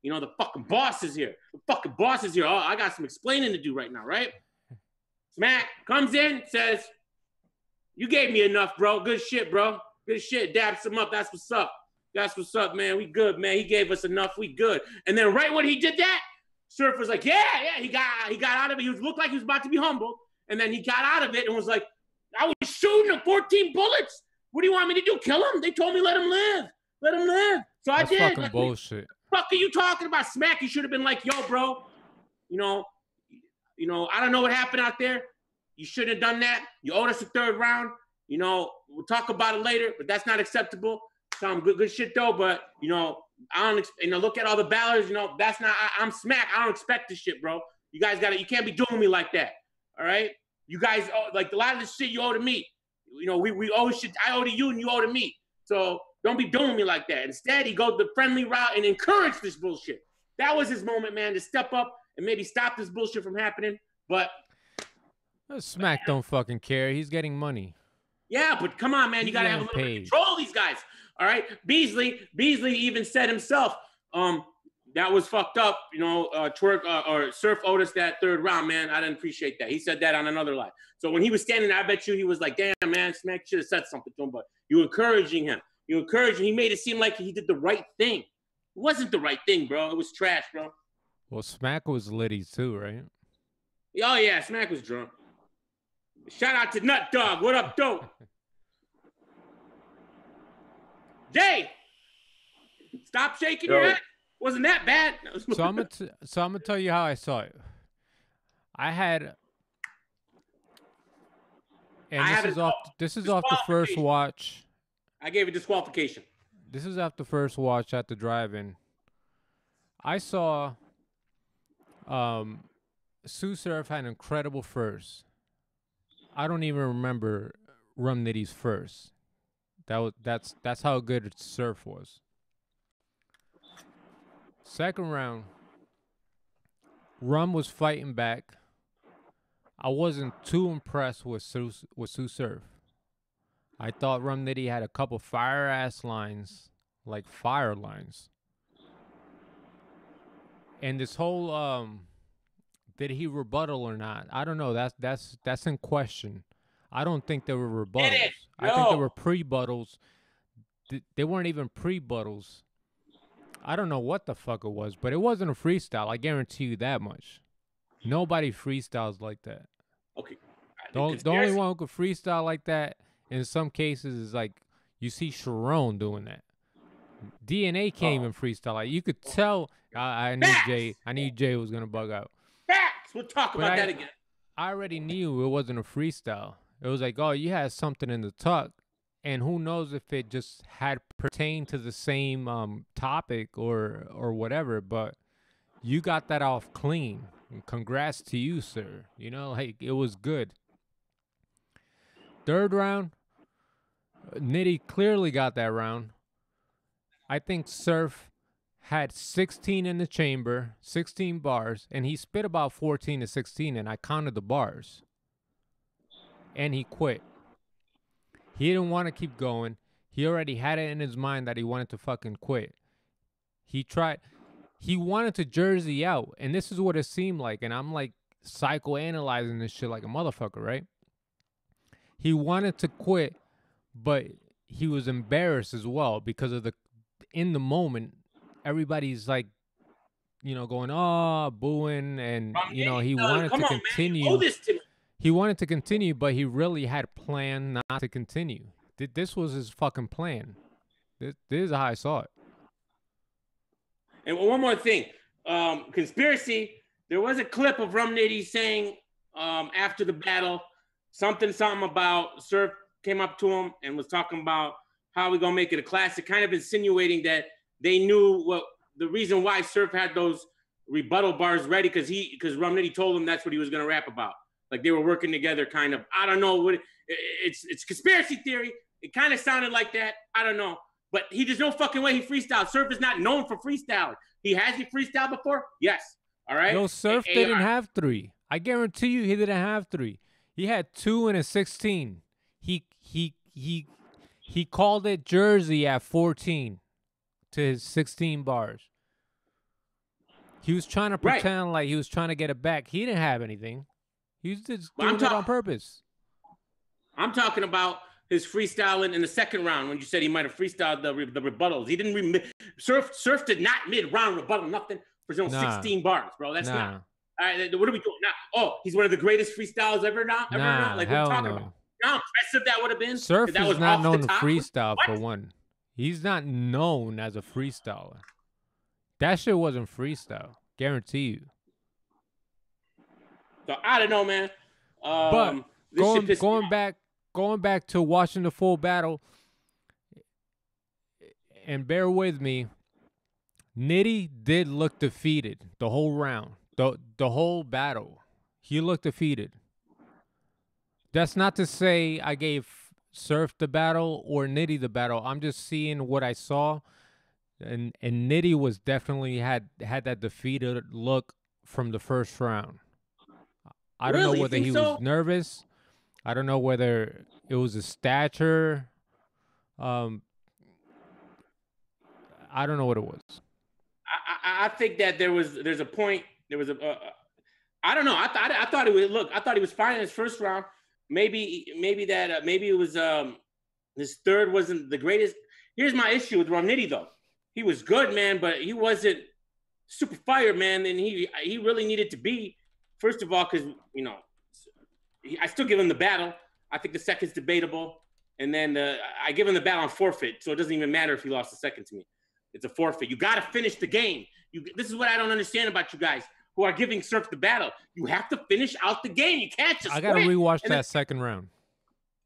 The fucking boss is here. Oh, I got some explaining to do right now, right? Smack comes in, says, you gave me enough, bro. Good shit, bro. Good shit. Dabs him up. That's what's up. That's what's up, man. We good, man. He gave us enough. We good. And then right when he did that, Surf was like, yeah. He got out of it. He looked like he was about to be humbled. And then he got out of it and was like, I was shooting him 14 bullets. What do you want me to do? Kill him? They told me let him live. Let him live. So That's I did. That's fucking bullshit. Fuck are you talking about? Smack, you should have been like, yo, bro, I don't know what happened out there. You shouldn't have done that. You owed us a 3rd round. We'll talk about it later, but that's not acceptable. Some good shit though, but I don't look at all the ballots, that's not I'm Smack. I don't expect this shit, bro. You guys you can't be doing me like that. All right? You guys like a lot of this shit you owe to me. We owe shit. I owe to you and you owe to me. So don't be doing me like that. Instead, he goes the friendly route and encourage this bullshit. That was his moment, man, to step up and maybe stop this bullshit from happening. But Smack don't fucking care. He's getting money. Yeah, but come on, man. You got to have a little bit of control of these guys. All right? Beasley even said himself, that was fucked up. Twerk or Surf owed us that 3rd round, man. I didn't appreciate that. He said that on another live. So when he was standing there, I bet you he was like, damn, man, Smack should have said something to him. But you encouraging him. He made it seem like he did the right thing. It wasn't the right thing, bro. It was trash, bro. Well, Smack was litty too, right? Oh, yeah, Smack was drunk. Shout out to Nut Dog. What up, dope? Jay, stop shaking your head. Wasn't that bad? So I'm gonna tell you how I saw it. This is off the first watch. I gave it disqualification. This is after first watch at the drive-in. I saw Sue Surf had an incredible first. I don't even remember Rum Nitty's first. That's how good Surf was. Second round, Rum was fighting back. I wasn't too impressed with Sue Surf. I thought Rum Nitty had a couple fire ass lines, like fire lines. And this whole did he rebuttal or not? I don't know. That's in question. I don't think there were rebuttals. I think there were pre-buttals. They weren't even pre-buttals. I don't know what the fuck it was, but it wasn't a freestyle. I guarantee you that much. Nobody freestyles like that. Okay. The only one who could freestyle like that in some cases is like you see Sharon doing that. DNA can't even freestyle. Like you could tell. I knew Jay. I knew Jay was gonna bug out. Facts. We'll talk about that again. I already knew it wasn't a freestyle. It was like, oh, you had something in the tuck, and who knows if it just had pertained to the same topic or whatever. But you got that off clean. And congrats to you, sir. You know, like it was good. Third round, Nitty clearly got that round. I think Surf had 16 in the chamber, 16 bars, and he spit about 14 to 16, and I counted the bars. And he quit. He didn't want to keep going. He already had it in his mind that he wanted to fucking quit. He wanted to Jersey out, and this is what it seemed like, and I'm like psychoanalyzing this shit like a motherfucker, right? He wanted to quit, but he was embarrassed as well because of in the moment, everybody's like, you know, going, oh, booing, and, you know, he wanted to continue. He wanted to continue, but he really had planned not to continue. This was his fucking plan. This is how I saw it. And one more thing. Conspiracy, there was a clip of Rum Nitty saying after the battle, something about Surf came up to him and was talking about how we gonna make it a classic, kind of insinuating that they knew what the reason why Surf had those rebuttal bars ready because Rum Nitty told him that's what he was gonna rap about. Like they were working together, kind of. I don't know what it's conspiracy theory. It kind of sounded like that. I don't know, but there's no fucking way he freestyled. Surf is not known for freestyling. He freestyled before? Yes. All right. No, Surf didn't have 3. I guarantee you, he didn't have 3. He had 2 and a 16. He called it Jersey at 14 to his 16 bars. He was trying to pretend like he was trying to get it back. He didn't have anything. He was just doing it on purpose. I'm talking about his freestyling in the second round when you said he might have freestyled the rebuttals. He didn't Surf did not mid-round rebuttal nothing for 16 bars, bro. That's not. All right, what are we doing now? Oh, he's one of the greatest freestylers ever now? Like, what are we talking about? How impressive that would have been. Surf is not known to freestyle, for one. He's not known as a freestyler. That shit wasn't freestyle. Guarantee you. So I don't know, man. But going back to watching the full battle, and bear with me, Nitty did look defeated the whole round, the whole battle. He looked defeated. That's not to say I gave Surf the battle or Nitty the battle. I'm just seeing what I saw, and Nitty was definitely had that defeated look from the first round. I don't know whether he was nervous. I don't know whether it was his stature. I don't know what it was. I think that there's a point. There was I don't know. I thought he was fine in his first round. Maybe it was his third wasn't the greatest. Here's my issue with Rum Nitty though. He was good, man, but he wasn't super fire, man. And he really needed to be. First of all, because, you know, I still give him the battle. I think the second's debatable. And then I give him the battle on forfeit. So it doesn't even matter if he lost the second to me. It's a forfeit. You got to finish the game. This is what I don't understand about you guys who are giving Surf the battle. You have to finish out the game. You can't just I got to rewatch that second round.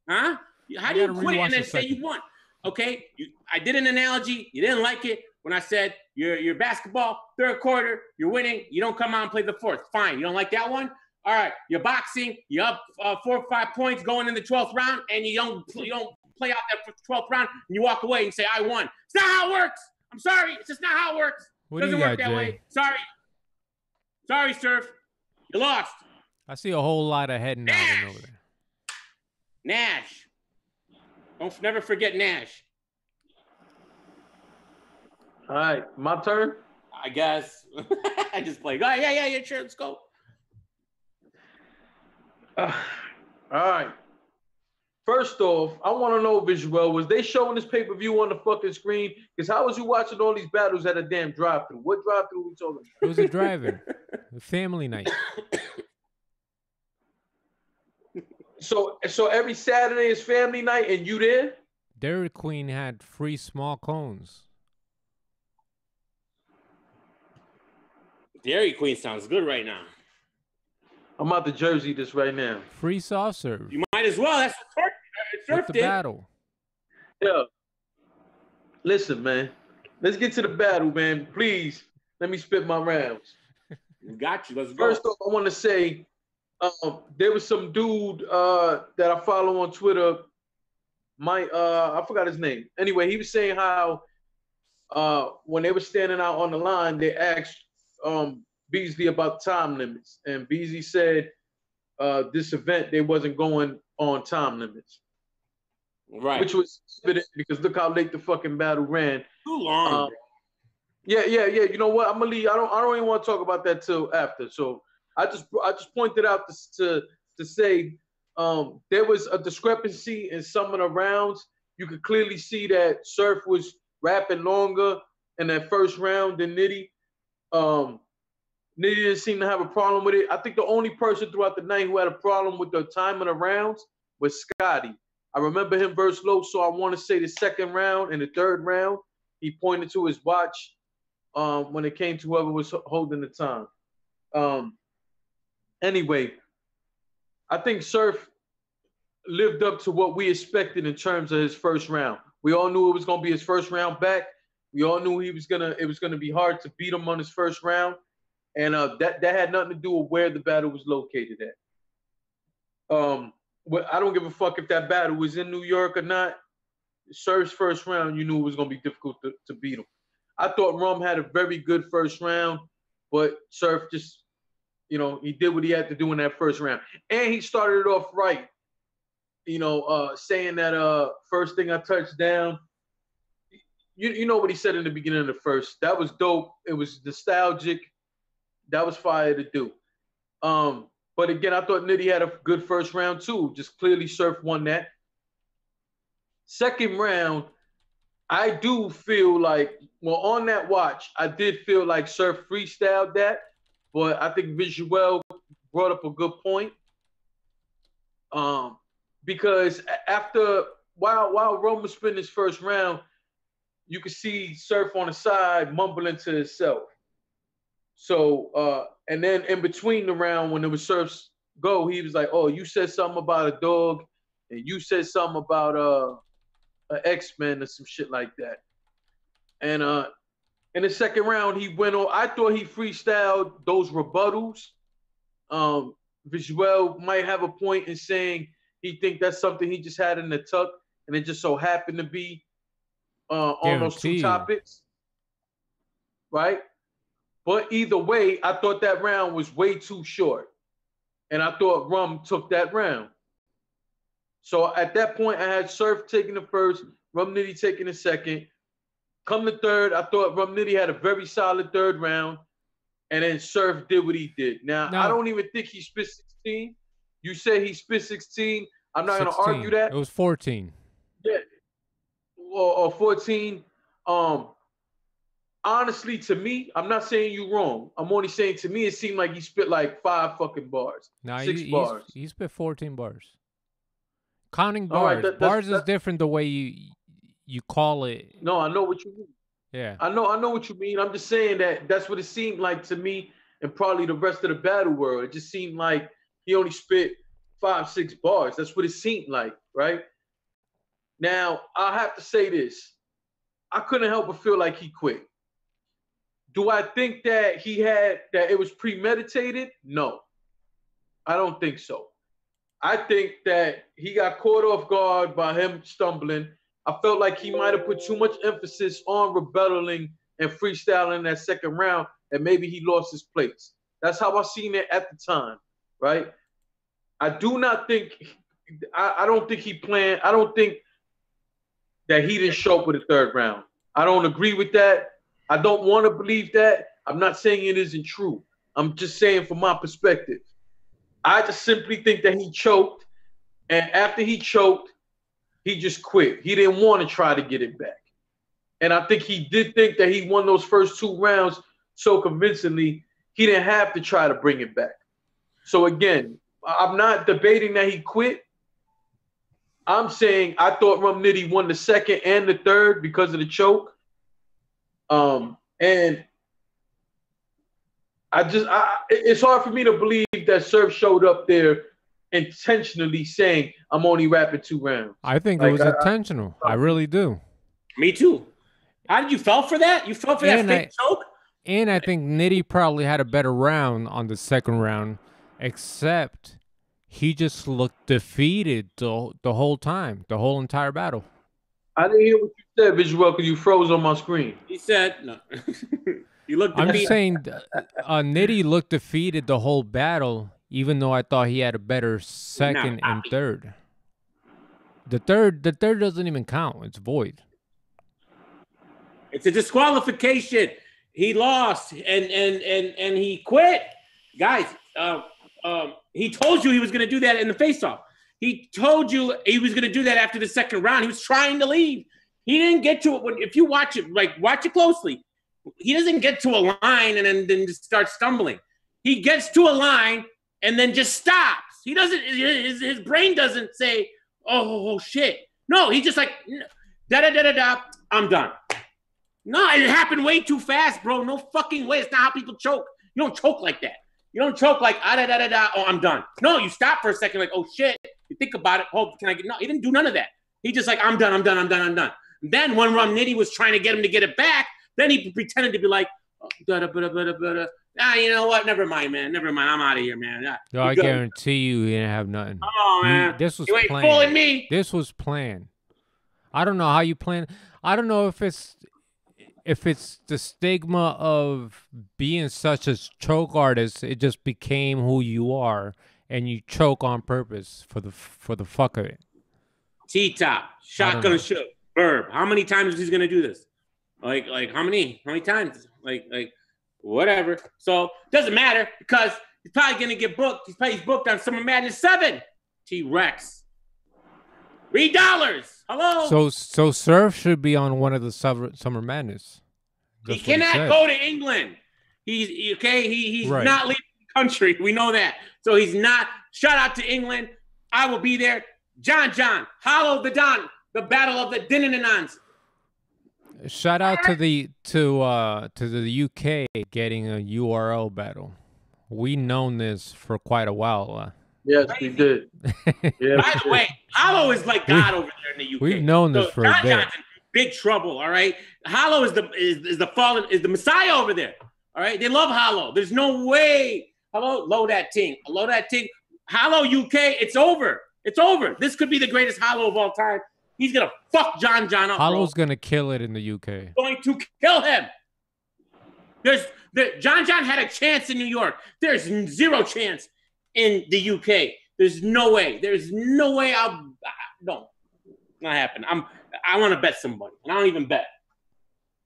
Huh? How do you quit and then say you won? Okay, I did an analogy. You didn't like it. when I said you're basketball, third quarter, you're winning, you don't come out and play the fourth. Fine. You don't like that one? All right. You're boxing, you're up 4 or 5 points going in the 12th round, and you don't play out that 12th round, and you walk away and say, I won. It's not how it works. I'm sorry. It's just not how it works. It doesn't work that way. Sorry, Surf. You lost. I see a whole lot of head nodding over there. Nash. Don't never forget Nash. All right, my turn. I guess. I just played. Oh, yeah, sure. Let's go. All right. First off, I want to know, Visual, was they showing this pay-per-view on the fucking screen? Because how was you watching all these battles at a damn drive-thru? What drive-thru we talking about? It was a drive-in. A family night. So every Saturday is family night and you there? Dairy Queen had free small cones. Dairy Queen sounds good right now. I'm out the Jersey this right now. Free soft serve. You might as well. That's what Surf the did. battle. Yeah. Listen, man. Let's get to the battle, man. Please, let me spit my rounds. Got you. Let's go. First off, I want to say there was some dude that I follow on Twitter. I forgot his name. Anyway, he was saying how when they were standing out on the line, they asked Beasley about time limits, and Beasley said this event they wasn't going on time limits, right? Which was evident because look how late the fucking battle ran. Too long. Yeah. You know what? I'm gonna leave. I don't even want to talk about that till after. So I just pointed out to say there was a discrepancy in some of the rounds. You could clearly see that Surf was rapping longer in that first round than Nitty. Nitty didn't seem to have a problem with it. I think the only person throughout the night who had a problem with the time of the rounds was Scotty. I remember him versus Low, so I want to say the second round and the third round, he pointed to his watch when it came to whoever was holding the time. Anyway, I think Surf lived up to what we expected in terms of his first round. We all knew it was going to be his first round back. We all knew it was gonna be hard to beat him on his first round. And that had nothing to do with where the battle was located at. I don't give a fuck if that battle was in New York or not. Surf's first round, you knew it was going to be difficult to beat him. I thought Rum had a very good first round, but Surf just, he did what he had to do in that first round. And he started it off right, saying that first thing I touched down. You know what he said in the beginning of the first. That was dope. It was nostalgic. That was fire to do. But again, I thought Nitty had a good first round too. Just clearly Surf won that. Second round, I do feel like, on that watch, I did feel like Surf freestyled that, but I think Visual brought up a good point. Because while Rome was spinning his first round, you could see Surf on the side mumbling to himself. So, and then in between the round, when it was Surf's go, he was like, oh, you said something about a dog, and you said something about an X-Men or some shit like that. And in the second round, he went on. I thought he freestyled those rebuttals. Visual might have a point in saying he think that's something he just had in the tuck, and it just so happened to be on those two topics, right? But either way, I thought that round was way too short. And I thought Rum took that round. So at that point, I had Surf taking the first, Rum Nitty taking the second. Come the third, I thought Rum Nitty had a very solid third round. And then Surf did what he did. Now, I don't even think he spit 16. You say he spit 16. I'm not going to argue that. It was 14. Yeah. Or 14. Honestly, to me, I'm not saying you wrong. I'm only saying to me, it seemed like he spit like 5 fucking bars. No, 6 bars. He spit 14 bars. Counting bars. Right, bars is different the way you call it. No, I know what you mean. Yeah. I know what you mean. I'm just saying that's what it seemed like to me and probably the rest of the battle world. It just seemed like he only spit 5, 6 bars. That's what it seemed like, right? Now, I have to say this. I couldn't help but feel like he quit. Do I think that it was premeditated? No, I don't think so. I think that he got caught off guard by him stumbling. I felt like he might have put too much emphasis on rebelling and freestyling that second round, and maybe he lost his place. That's how I seen it at the time, right? I do not think, I don't think he planned, I don't think that he didn't show up for the third round. I don't agree with that. I don't want to believe that. I'm not saying it isn't true. I'm just saying from my perspective. I just simply think that he choked, and after he choked, he just quit. He didn't want to try to get it back. And I think he did think that he won those first 2 rounds so convincingly, he didn't have to try to bring it back. So again, I'm not debating that he quit. I'm saying I thought Rum Nitty won the second and the third because of the choke. And it's hard for me to believe that Surf showed up there intentionally saying, I'm only rapping 2 rounds. I think it was intentional. I really do. Me too. How did you fell for that? You fell for that fake choke? And I think Nitty probably had a better round on the second round, except he just looked defeated the whole time, the whole entire battle. I didn't hear what you said, Visual, because you froze on my screen. He said, no. You looked defeated. I'm just saying Nitty looked defeated the whole battle, even though I thought he had a better second and third. The third doesn't even count. It's void. It's a disqualification. He lost and he quit. Guys, he told you he was going to do that in the face-off. He told you he was going to do that after the second round. He was trying to leave. He didn't get to it. If you watch it, watch it closely. He doesn't get to a line and then just start stumbling. He gets to a line and then just stops. He doesn't. His brain doesn't say, "Oh shit." No, he just like da da da da da. I'm done. No, it happened way too fast, bro. No fucking way. It's not how people choke. You don't choke like that. You don't choke like da da da da. Oh, I'm done. No, you stop for a second, like, oh shit. You think about it. Oh, can I get? No, he didn't do none of that. He just like, I'm done. Then when Rum Nitty was trying to get him to get it back, then he pretended to be like, you know what? Never mind, man. Never mind. I'm out of here, man. Yo, I guarantee you, he didn't have nothing. Oh man, this was you ain't planned. fooling me. This was planned. I don't know how you plan. I don't know if it's the stigma of being such a choke artist. It just became who you are, and you choke on purpose for the fuck of it. T-top, shotgun shook, verb. How many times is he gonna do this? Like how many times? Like whatever. So doesn't matter because he's probably gonna get booked. He's booked on Summer Madness 7. T-Rex. $3. Hello. So Surf should be on one of the Summer Madness. He cannot go to England. He's okay. He's right. Not leaving the country. We know that. So he's not. Shout out to England. I will be there. John, Hollow the Don, the battle of the Dinanans. Shout out to the UK getting a URL battle. We known this for quite a while. Yes, we did. Yeah, by the way, Hollow is like God over there in the UK. We've known this for a bit. John's in big trouble. All right, Hollow is the Messiah over there. All right, they love Hollow. There's no way. Hello, load that thing. Hollow UK. It's over. This could be the greatest Hollow of all time. He's gonna fuck John up. Hollow's gonna kill it in the UK. Going to kill him. John had a chance in New York. There's zero chance in the UK. There's no way. No, not happen. I want to bet somebody, and I don't even bet.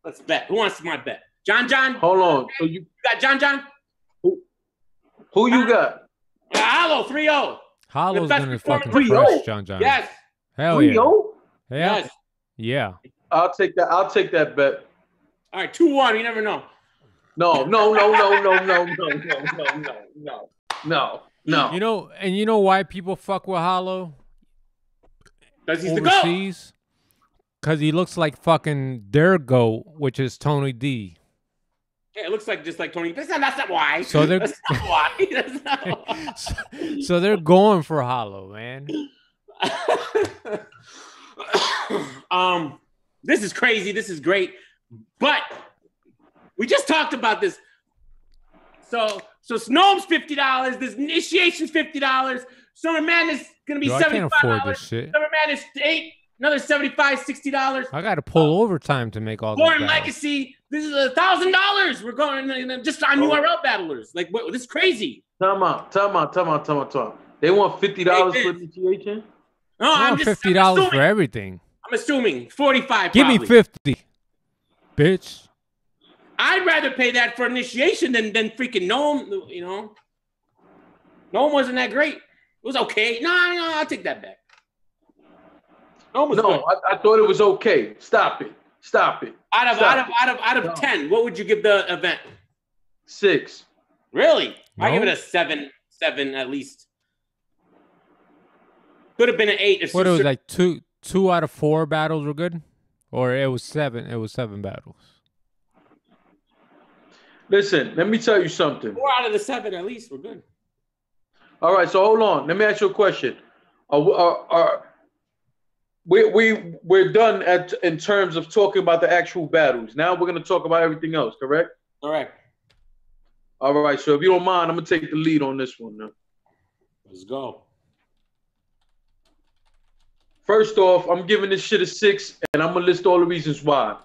Let's bet. Who wants my bet? John. Hold on. So you got John? Who you got? Hollow 3-0. Hollow's gonna fucking crush John. Yes. Hell yeah. 3-0? Yes. Yeah. I'll take that bet. All right, 2-1. You never know. No. You know why people fuck with Hollow? Because he's overseas? the GOAT. Because he looks like fucking their GOAT, which is Tony D. Yeah, it looks like just like Tony. That's not why. So they're that's not why. That's not why. So they're going for Hollow, man. This is crazy. This is great. But We just talked about this. So Nome's $50. This initiation's $50. Summer Madness is gonna be $75. I can't afford this shit. Summer Madness another $75, $60. I got to pull overtime to make all this. Born Legacy. This is $1,000. We're going just on URL battlers. Like, what? This is crazy. Time out. They want $50 for initiation? No, I'm just $50 for everything. I'm assuming 45. Give me 50, bitch. I'd rather pay that for initiation than freaking Nome. You know, Nome wasn't that great. It was okay. No, I'll take that back. No, I thought it was okay. Stop it. Out of 10, what would you give the event? 6. Really? No. I give it a 7 at least. Could have been an 8. What, it was like two out of 4 battles were good? Or it was 7. It was 7 battles. Listen, let me tell you something. 4 out of the 7 at least were good. All right, so hold on. Let me ask you a question. We're done in terms of talking about the actual battles. Now we're going to talk about everything else, correct? Correct. All right, so if you don't mind, I'm going to take the lead on this one now. Let's go. First off, I'm giving this shit a 6, and I'm going to list all the reasons why.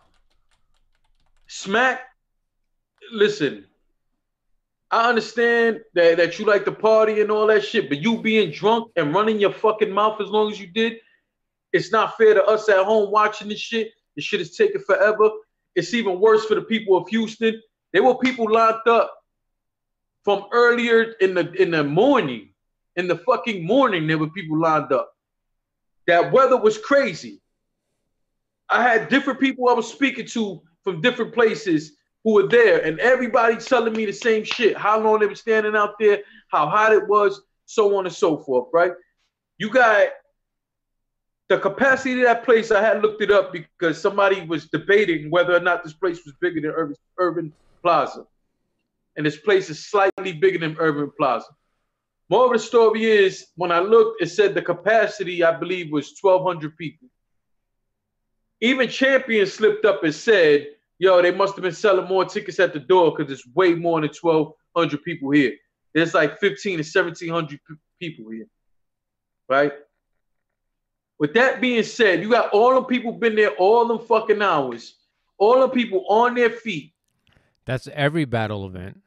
Smack, listen, I understand that you like to party and all that shit, but you being drunk and running your fucking mouth as long as you did, it's not fair to us at home watching this shit. This shit is taking forever. It's even worse for the people of Houston. There were people locked up from earlier in the morning. In the fucking morning, there were people lined up. That weather was crazy. I had different people I was speaking to from different places who were there, and everybody telling me the same shit. How long they were standing out there, how hot it was, so on and so forth, right? You got the capacity of that place. I had looked it up because somebody was debating whether or not this place was bigger than Urban Plaza. And this place is slightly bigger than Urban Plaza. More of the story is, when I looked, it said the capacity, I believe, was 1,200 people. Even Champion slipped up and said, yo, they must have been selling more tickets at the door because there's way more than 1,200 people here. There's like 1,500 to 1,700 people here, right? With that being said, you got all the people been there all them fucking hours, all the people on their feet. That's every battle event.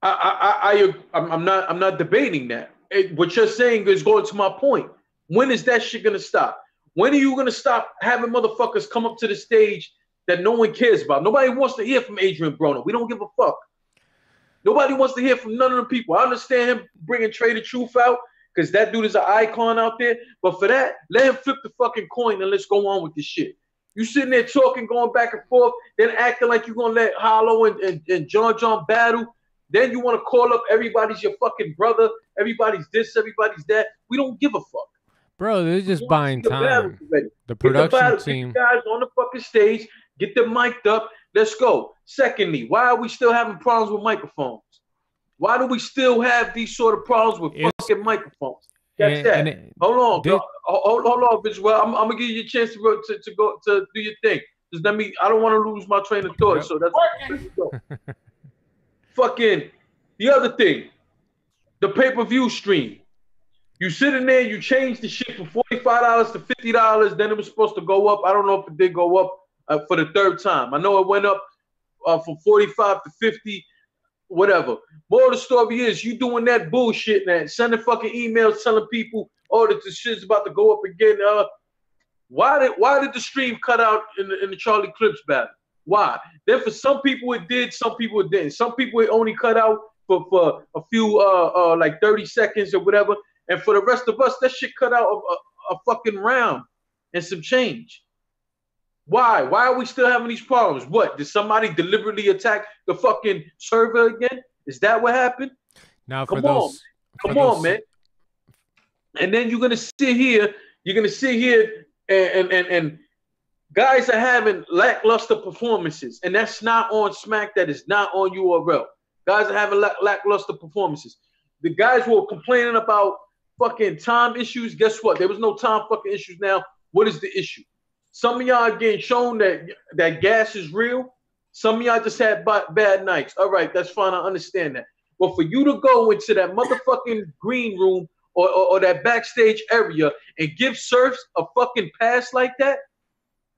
I'm not debating that. What you're saying is going to my point. When is that shit gonna stop? When are you gonna stop having motherfuckers come up to the stage that no one cares about? Nobody wants to hear from Adrian Broner. We don't give a fuck. Nobody wants to hear from none of the people. I understand him bringing Trey the Truth out because that dude is an icon out there. But for that, let him flip the fucking coin and let's go on with this shit. You sitting there talking, going back and forth, then acting like you're going to let Hollow and John battle. Then you want to call up everybody's your fucking brother. Everybody's this, everybody's that. We don't give a fuck. Bro, they're just buying time. The production team. Get the guys on the fucking stage. Get them mic'd up. Let's go. Secondly, why are we still having problems with microphones? Why do we still have these sort of problems with fucking microphones? That's that. Hold on, bitch. Well, I'm gonna give you a chance to go to do your thing. Just let me. I don't want to lose my train of thought. Yep. So that's fucking the other thing. The pay-per-view stream. You sit in there. You change the shit from $45 to $50. Then it was supposed to go up. I don't know if it did go up for the third time. I know it went up from 45 to 50. Whatever. More of the story is you doing that bullshit, man. Sending fucking emails telling people, oh, that the shit's about to go up again. Why did the stream cut out in the Charlie Clips battle? Why? Then for some people it did, some people it didn't. Some people it only cut out for a few like 30 seconds or whatever. And for the rest of us, that shit cut out a fucking round and some change. Why? Why are we still having these problems? What? Did somebody deliberately attack the fucking server again? Is that what happened? Now, come on, man. And then you're gonna sit here. And guys are having lackluster performances, and that's not on Smack. That is not on URL. Guys are having lackluster performances. The guys who are complaining about fucking time issues. Guess what? There was no time fucking issues. Now, what is the issue? Some of y'all are getting shown that gas is real. Some of y'all just had bad nights. All right, that's fine. I understand that. But for you to go into that motherfucking green room or that backstage area and give Surf a fucking pass like that,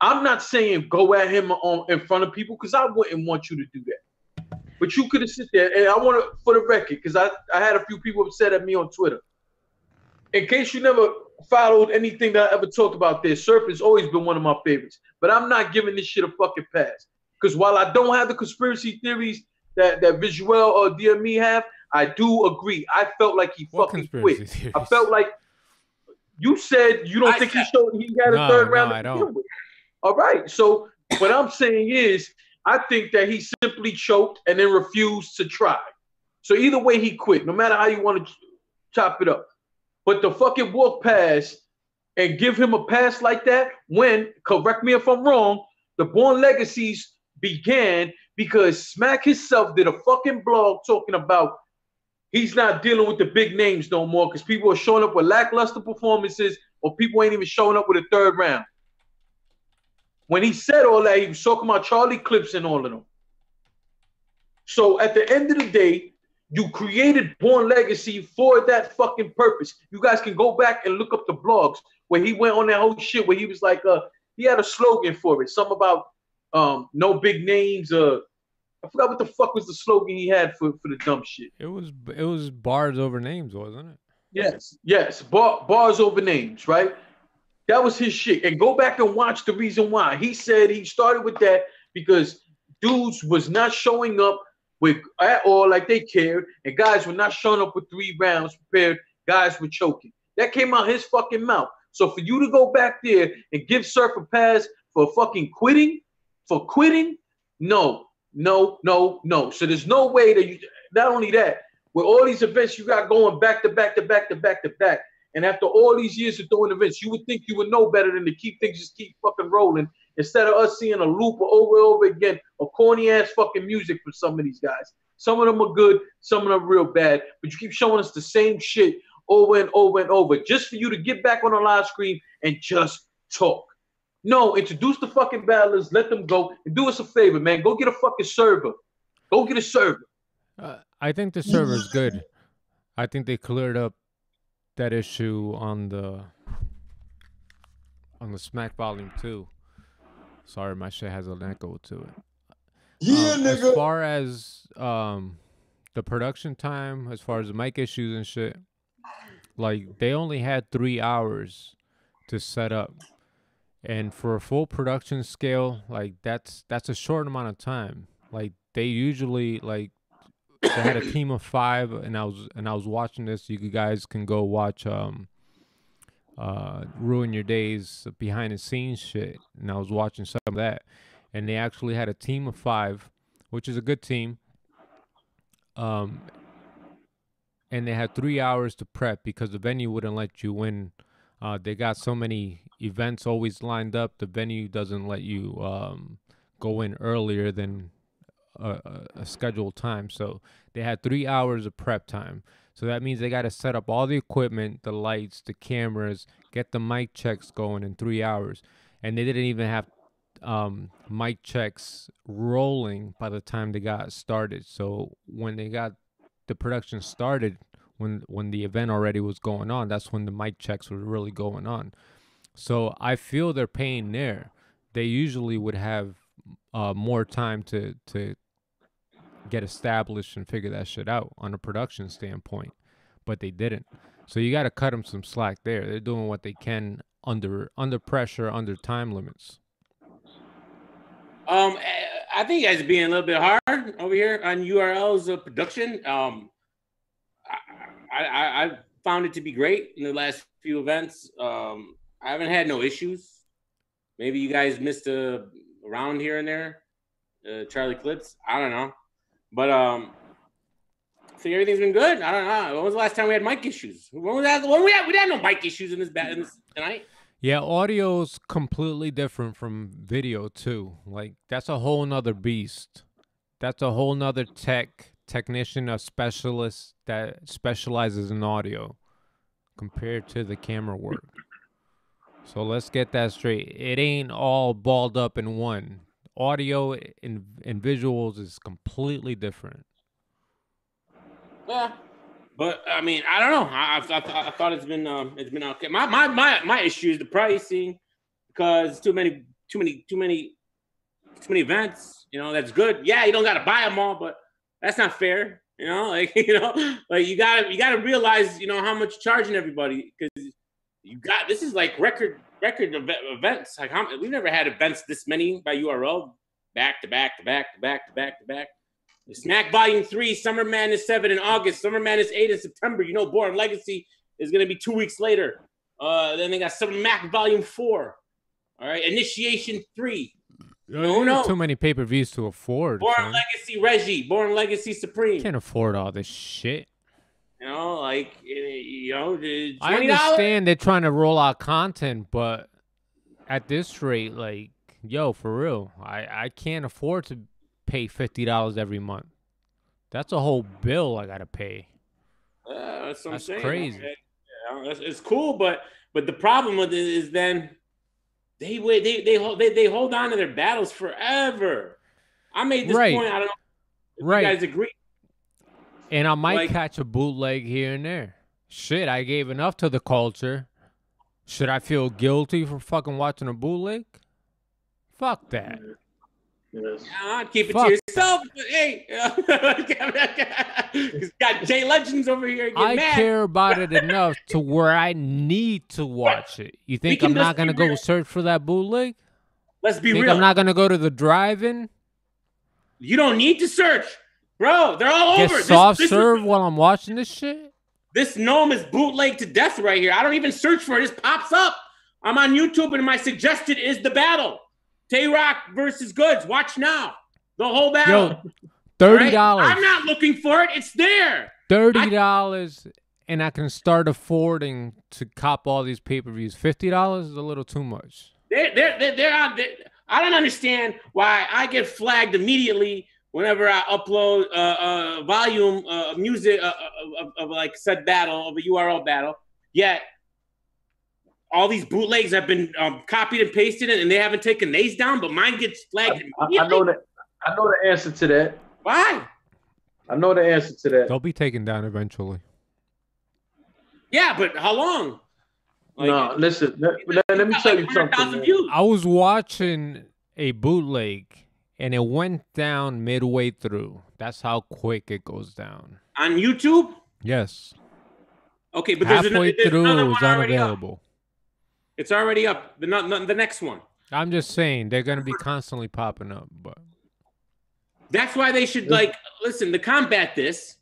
I'm not saying go at him in front of people because I wouldn't want you to do that. But you could have sit there, and I want to, for the record, because I had a few people upset at me on Twitter. In case you never followed anything that I ever talked about this, Surf has always been one of my favorites. But I'm not giving this shit a fucking pass. Because while I don't have the conspiracy theories that Visual or DME have, I do agree. I felt like he fucking quit. Theories? I felt like you said you don't think he had a third round to begin with. All right. So what I'm saying is I think that he simply choked and then refused to try. So either way, he quit, no matter how you want to chop it up. But the fucking walk past and give him a pass like that when, correct me if I'm wrong, the Born Legacies began because Smack himself did a fucking blog talking about he's not dealing with the big names no more because people are showing up with lackluster performances or people ain't even showing up with a third round. When he said all that, he was talking about Charlie Clips and all of them. So at the end of the day, you created Born Legacy for that fucking purpose. You guys can go back and look up the blogs where he went on that whole shit where he was like, he had a slogan for it. Something about no big names. I forgot what the fuck was the slogan he had for the dumb shit. It was bars over names, wasn't it? Yes. Bars over names, right? That was his shit. And go back and watch the reason why. He said he started with that because dudes was not showing up with at all like they cared, and guys were not showing up with 3 rounds prepared. Guys were choking. That came out his fucking mouth. So for you to go back there and give Surf a pass for fucking quitting, no. So there's no way that you, not only that, with all these events you got going back to back, and after all these years of doing events, you would think you would know better than to keep things just keep fucking rolling instead of us seeing a loop over and over again of corny ass fucking music from some of these guys. Some of them are good, some of them are real bad, but you keep showing us the same shit over and over and over just for you to get back on the live screen and just talk. No, introduce the fucking battlers, let them go, and do us a favor, man. Go get a fucking server. Go get a server. I think the server's good. I think they cleared up that issue on the Smack Volume 2. Sorry, my shit has an echo to it. Yeah, nigga. As far as the production time, as far as the mic issues and shit, like they only had 3 hours to set up. And for a full production scale, like that's a short amount of time. Like they usually they had a team of 5, and I was watching this. You guys can go watch Ruin Your Days behind the scenes shit, and I was watching some of that, and they actually had a team of 5, which is a good team. And they had 3 hours to prep because the venue wouldn't let you in. They got so many events always lined up. The venue doesn't let you go in earlier than a scheduled time. So they had 3 hours of prep time. So that means they got to set up all the equipment, the lights, the cameras, get the mic checks going in 3 hours. And they didn't even have mic checks rolling by the time they got started. So when they got the production started, when the event already was going on, that's when the mic checks were really going on. So I feel they're paying there. They usually would have more time to get established and figure that shit out on a production standpoint, but they didn't. So you got to cut them some slack there. They're doing what they can under pressure, under time limits. I think you guys are being a little bit hard over here on URL's production. I found it to be great in the last few events. I haven't had no issues. Maybe you guys missed a round here and there. Charlie Clips, I don't know. But I think everything's been good. I don't know. When was the last time we had mic issues? When was that? We had no mic issues in this tonight. Yeah, audio's completely different from video too. Like that's a whole nother beast. That's a whole nother technician, a specialist that specializes in audio compared to the camera work. So let's get that straight. It ain't all balled up in one. audio and visuals is completely different. Yeah, but I mean, I don't know. I thought it's been okay. My issue is the pricing because it's too many events. You know, that's good. Yeah, you don't got to buy them all, but that's not fair. You know, like like you gotta realize how much you're charging everybody because this is like record events. Like we've never had events this many by URL back to back to back to back to back to back. The Smack Volume 3, Summer Madness 7 in August, Summer Madness 8 in September. Born Legacy is going to be 2 weeks later. Then they got Summer Mac Volume 4. All right, Initiation 3. No. Too many pay-per-views to afford. Born Legacy Reggie, Born Legacy Supreme. Can't afford all this shit. $20. I understand they're trying to roll out content, but at this rate, like, yo, for real, I can't afford to pay $50 every month. That's a whole bill I gotta pay. That's what I'm saying. Crazy. Okay. It's cool, but the problem with it is then they hold on to their battles forever. I made this point. I don't know if you guys agree. And I might catch a bootleg here and there. Shit, I gave enough to the culture. Should I feel guilty for fucking watching a bootleg? Fuck that. Yes. Keep it to yourself. But hey, got Jay Legends over here. I care about it enough to where I need to watch it. You think I'm not gonna go search for that bootleg? Let's be real. I'm not gonna go to the drive-in. You don't need to search, bro. They're all over. Get soft serve while I'm watching this shit. This Nome is bootleg to death right here. I don't even search for it. It just pops up. I'm on YouTube, and my suggested is the battle. Tay-Rock versus Goods. Watch now. The whole battle. Yo, $30. Right? I'm not looking for it. It's there. $30, and I can start affording to cop all these pay-per-views. $50 is a little too much. They're out there. I don't understand why I get flagged immediately whenever I upload a volume of music of like said battle, of a URL battle. Yet all these bootlegs have been copied and pasted, and they haven't taken these down, but mine gets flagged immediately. I know the answer to that. Why? I know the answer to that. They'll be taken down eventually. Yeah, but how long? Like, no, listen. Let me tell you something. I was watching a bootleg, and it went down midway through. That's how quick it goes down. On YouTube? Yes. Okay, but halfway there's through another it was unavailable. It's already up. The next one. I'm just saying they're gonna be constantly popping up, but that's why they should listen. To combat this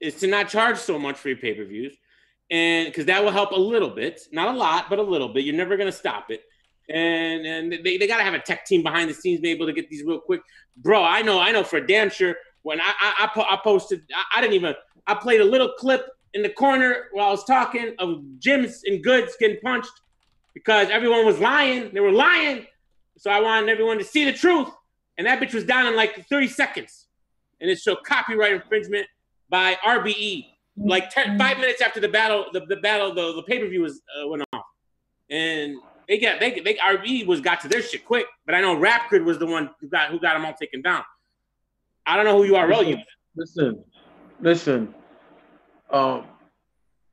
is to not charge so much for your pay-per-views, and because that will help a little bit, not a lot, but a little bit. You're never gonna stop it, and they gotta have a tech team behind the scenes, be able to get these real quick, bro. I know for damn sure. When I posted, I played a little clip in the corner while I was talking of Gyms and Goods getting punched. Because everyone was lying. They were lying. So I wanted everyone to see the truth. And that bitch was down in like 30 seconds. And it showed copyright infringement by RBE. Like 5 minutes after the battle, the pay-per-view went off. And RBE got to their shit quick. But I know Rap Grid was the one who got them all taken down. I don't know who URL used. Listen.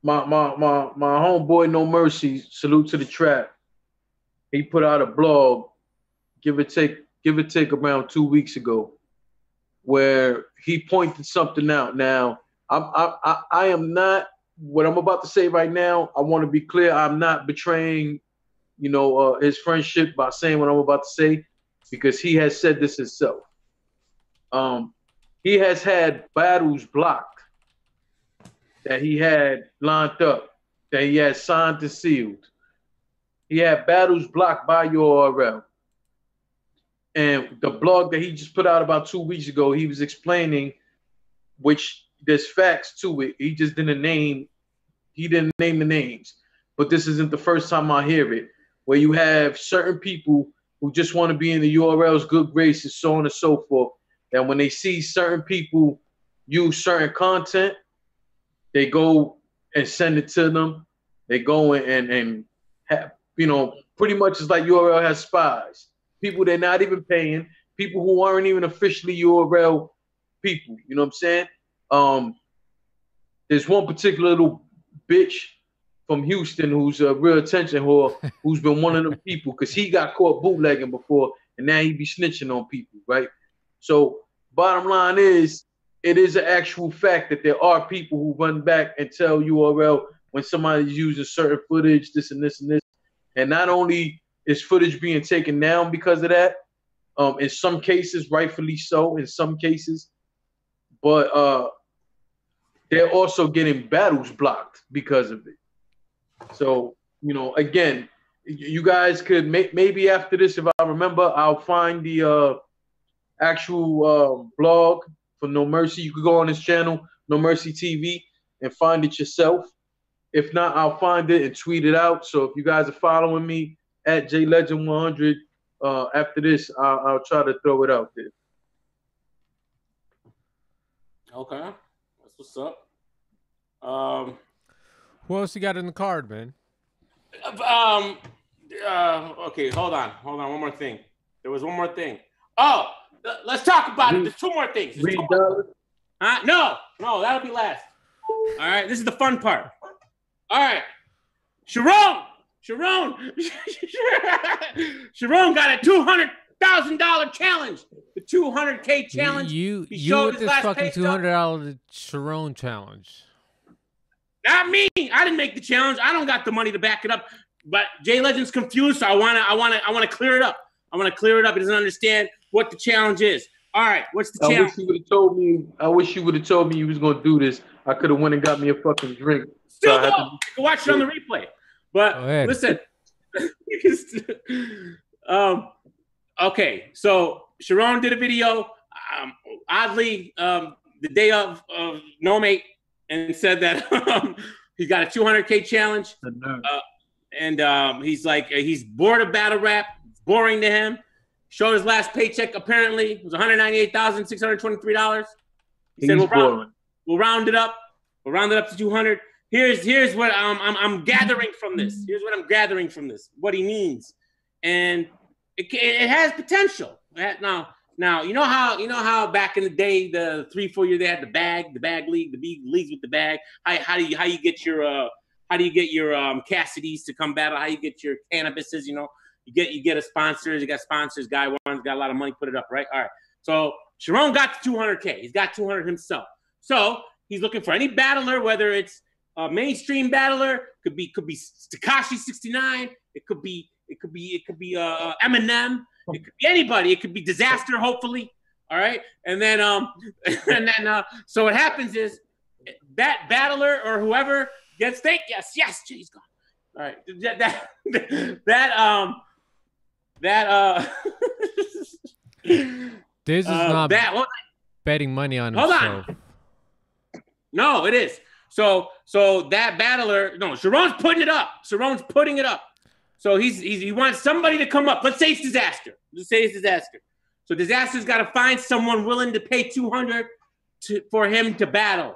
My homeboy No Mercy, salute to the trap. He put out a blog, give or take around 2 weeks ago, where he pointed something out. Now, I am not, what I'm about to say right now, I want to be clear, I'm not betraying, his friendship by saying what I'm about to say, because he has said this himself. He has had battles blocked that he had lined up, that he had signed and sealed. He had battles blocked by URL. And the blog that he just put out about 2 weeks ago, he was explaining, which there's facts to it. He didn't name the names. But this isn't the first time I hear it, where you have certain people who just want to be in the URL's good graces, so on and so forth, that when they see certain people use certain content, they go and send it to them. They go and have, pretty much it's like URL has spies. People they're not even paying. people who aren't even officially URL people. You know what I'm saying? There's one particular little bitch from Houston who's a real attention whore, who's been one of them people because he got caught bootlegging before, and now he be snitching on people, right? So bottom line is, it is an actual fact that there are people who run back and tell URL when somebody's using certain footage, this and this and this. And not only is footage being taken down because of that, in some cases, rightfully so, in some cases, but they're also getting battles blocked because of it. So, you know, again, you guys could maybe after this, if I remember, I'll find the actual blog for No Mercy. You could go on his channel, No Mercy TV, and find it yourself. If not, I'll find it and tweet it out. So if you guys are following me at JLegend100, after this, I'll try to throw it out there. Okay, that's what's up. Who else you got in the card, man? Okay, hold on. One more thing. There was one more thing. Oh, let's talk about it. There's two more things. No, that'll be last. All right, this is the fun part. All right, Sharon got a $200,000 challenge. The $200K challenge. You with this fucking $200 Sharon challenge. Not me. I didn't make the challenge. I don't got the money to back it up. But Jay Legend's confused, so I wanna clear it up. I want to clear it up. He doesn't understand what the challenge is. All right, what's the challenge? I wish you would have told me you was gonna do this. I could have went and got me a fucking drink. Still go. You can watch it on the replay. But listen, okay. So Sharon did a video, oddly, the day of Nome, and said that he got a $200K challenge, and he's like he's bored of battle rap. It's boring to him. Showed his last paycheck. Apparently, it was $198,623. He said we'll round it up. We'll round it up to 200. Here's what I'm gathering from this. Here's what I'm gathering from this. What he means, and it has potential. Now you know how back in the day, the 3-4 years, they had the bag league, the big leagues with the bag. How do you get your Cassidy's to come battle? How you get your cannabises? You know, you get a sponsor. You got sponsors. Guy one's got a lot of money. Put it up, right? All right. So Sharon got the 200K. He's got 200 himself. So he's looking for any battler, whether it's a mainstream battler, could be Tekashi 69. It could be Eminem. It could be anybody. It could be Disaster, hopefully. All right. And then so what happens is that battler or whoever gets yes, Jay's gone. All right. This is not betting money on himself. Hold on. No, it is. So that battler, Sharon's putting it up. So he wants somebody to come up. Let's say it's Disaster. So Disaster's got to find someone willing to pay $200 for him to battle,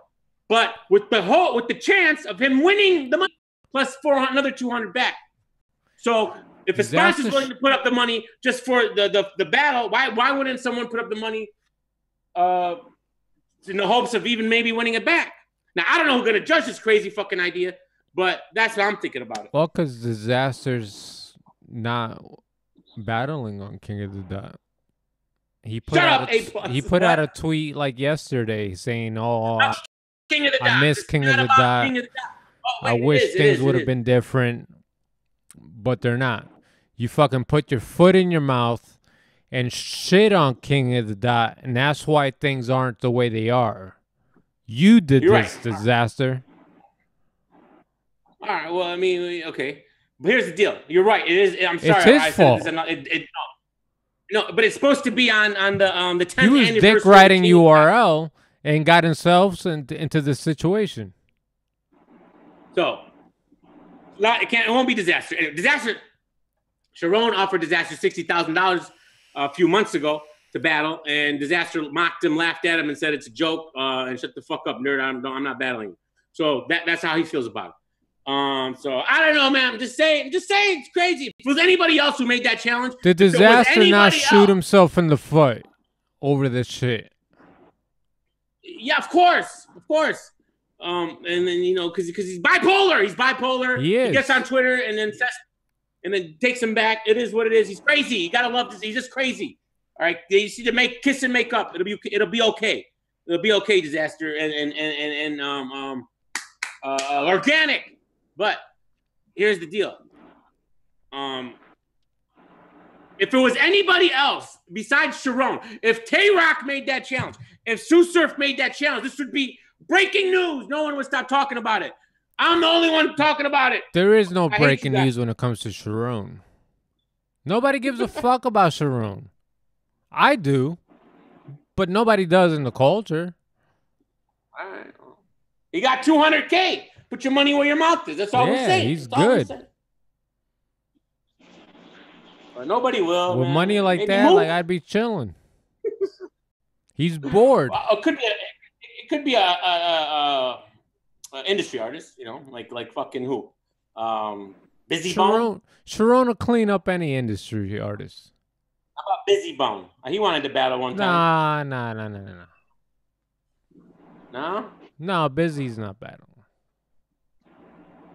but with the chance of him winning the money plus another $200 back. So if a sponsor's willing to put up the money just for the battle, why wouldn't someone put up the money in the hopes of even maybe winning it back? Now, I don't know who's going to judge this crazy fucking idea, but that's what I'm thinking about it. Well, because Disaster's not battling on King of the Dot. He put out a tweet like yesterday saying, King of the Dot. I miss King of the Dot. I wish things would have been different, but they're not. You fucking put your foot in your mouth and shit on King of the Dot, and that's why things aren't the way they are. You did this, Disaster. All right. Well, I mean, okay. But here's the deal. You're right. It is. I'm sorry. It's his fault. No, but it's supposed to be on the 10th anniversary. He was dick riding URL and got himself into this situation. So, it won't be Disaster. Sharon offered Disaster $60,000 a few months ago to battle, and Disaster mocked him, laughed at him, and said it's a joke, and shut the fuck up, nerd. I'm not battling. So that's how he feels about it. So I don't know, man. I'm just saying it's crazy. If it was anybody else who made that challenge, Did Disaster not shoot himself in the foot over this shit? Yeah, of course. And then because he's bipolar. He is. He gets on Twitter and then takes him back. It is what it is. He's crazy. You gotta love this. He's just crazy. All right. You see to kiss and make up. It'll be okay. It'll be okay, Disaster and organic. But here's the deal. If it was anybody else besides Sharon, if Tay-Rock made that challenge, if Sue Surf made that challenge, this would be breaking news. No one would stop talking about it. I'm the only one talking about it. There is no breaking news when it comes to Sharon. Nobody gives a fuck about Sharon. I do, but nobody does in the culture. All right. He got 200K. Put your money where your mouth is. That's all we're saying. He's good. But nobody will. With money like that, I'd be chilling. He's bored. It could be a industry artist, like fucking who? Busy Bone. Sharon will clean up any industry artist. How about Busy Bone? He wanted to battle one time. Nah. No? No, Busy's not battling.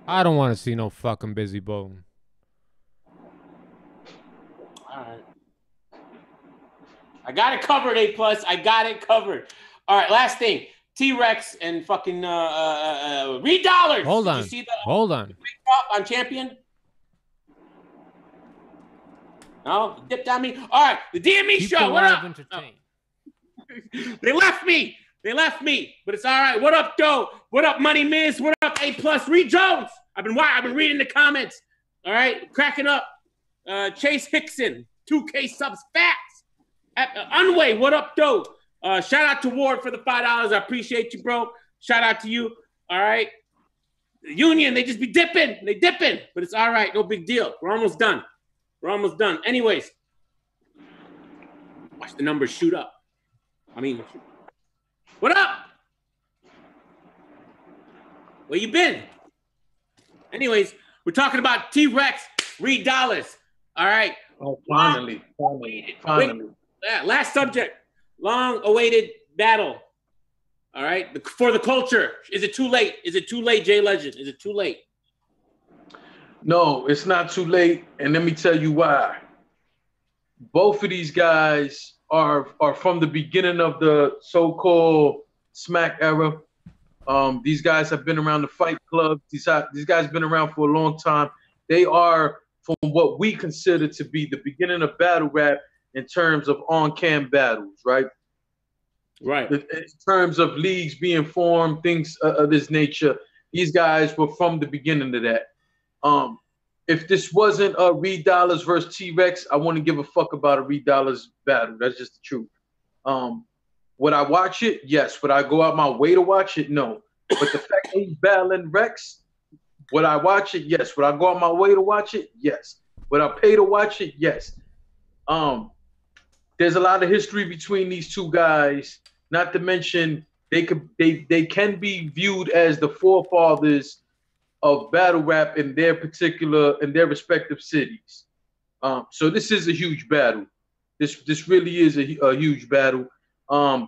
I don't want to see no fucking Busy Bone. All right. I got it covered, A+. I got it covered. All right, last thing. T-Rex and fucking Reed Dollars. Hold on. Did you see Hold on. On Champion? No? Dipped on me? All right, the DME show. What up? They left me. But it's all right. What up, Doe? What up, Money Miz? What up, A+? Reed Jones. I've been reading the comments. All right, cracking up. Chase Hickson, 2K subs facts. Unway, what up, Doe? Shout out to Ward for the $5. I appreciate you, bro. Shout out to you. All right. The Union, they just be dipping. They dipping. But it's all right. No big deal. We're almost done. Anyways. Watch the numbers shoot up. What up? Where you been? Anyways, we're talking about T-Rex, Reed Dollars. All right. Oh, finally. Yeah, last subject. Long-awaited battle. All right. For the culture. Is it too late? Jay Legend? Is it too late? No, it's not too late. And let me tell you why. Both of these guys are from the beginning of the so-called Smack era. These guys have been around the Fight Club. These guys have been around for a long time. They are from what we consider to be the beginning of battle rap in terms of on-cam battles, right? Right. In terms of leagues being formed, things of this nature, these guys were from the beginning of that. If this wasn't a Reed Dollars versus T-Rex, I wouldn't give a fuck about a Reed Dollars battle. That's just the truth. Would I watch it? Yes. Would I go out my way to watch it? No. But the fact that he's battling Rex, would I watch it? Yes. Would I go out my way to watch it? Yes. Would I pay to watch it? Yes. There's a lot of history between these two guys. Not to mention they can be viewed as the forefathers of battle rap in their respective cities. So this is a huge battle. This really is a huge battle. I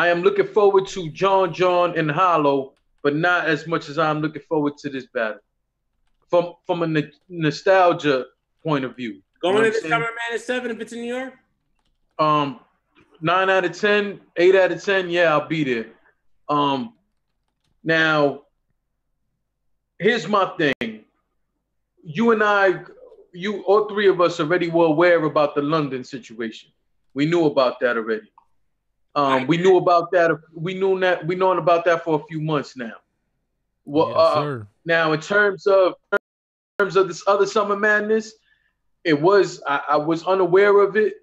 am looking forward to John and Hollow, but not as much as I'm looking forward to this battle. From a nostalgia point of view. Going to the Summer Madness 7 if it's in New York? 9 out of 10, 8 out of 10, yeah, I'll be there. Now, here's my thing. You and I, all three of us already were aware about the London situation. We knew about that already. We knew about that. We known about that for a few months now. Well, yes, sir. Now in terms of this other Summer Madness, I was unaware of it.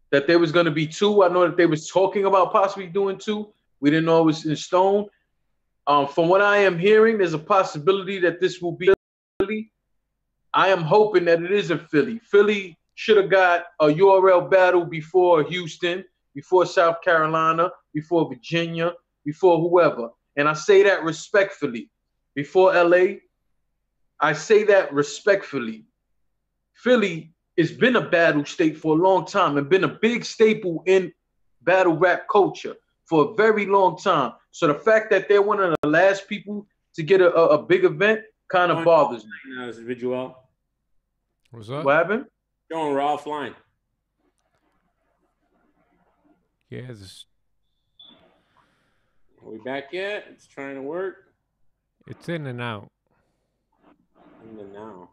That there was going to be 2. I know that they was talking about possibly doing 2. We didn't know it was in stone. From what I am hearing, there's a possibility that this will be Philly. I am hoping that it is in Philly. Philly should have got a URL battle before Houston, before South Carolina, before Virginia, before whoever. And I say that respectfully. before LA. I say that respectfully. Philly has been a battle state for a long time and been a big staple in battle rap culture for a very long time. So the fact that they're one of the last people to get a big event kind of bothers me. No, this is Viduel. What's up? What happened? Going, we're offline. Yeah, Are we back yet? It's trying to work. it's in and out. In the now.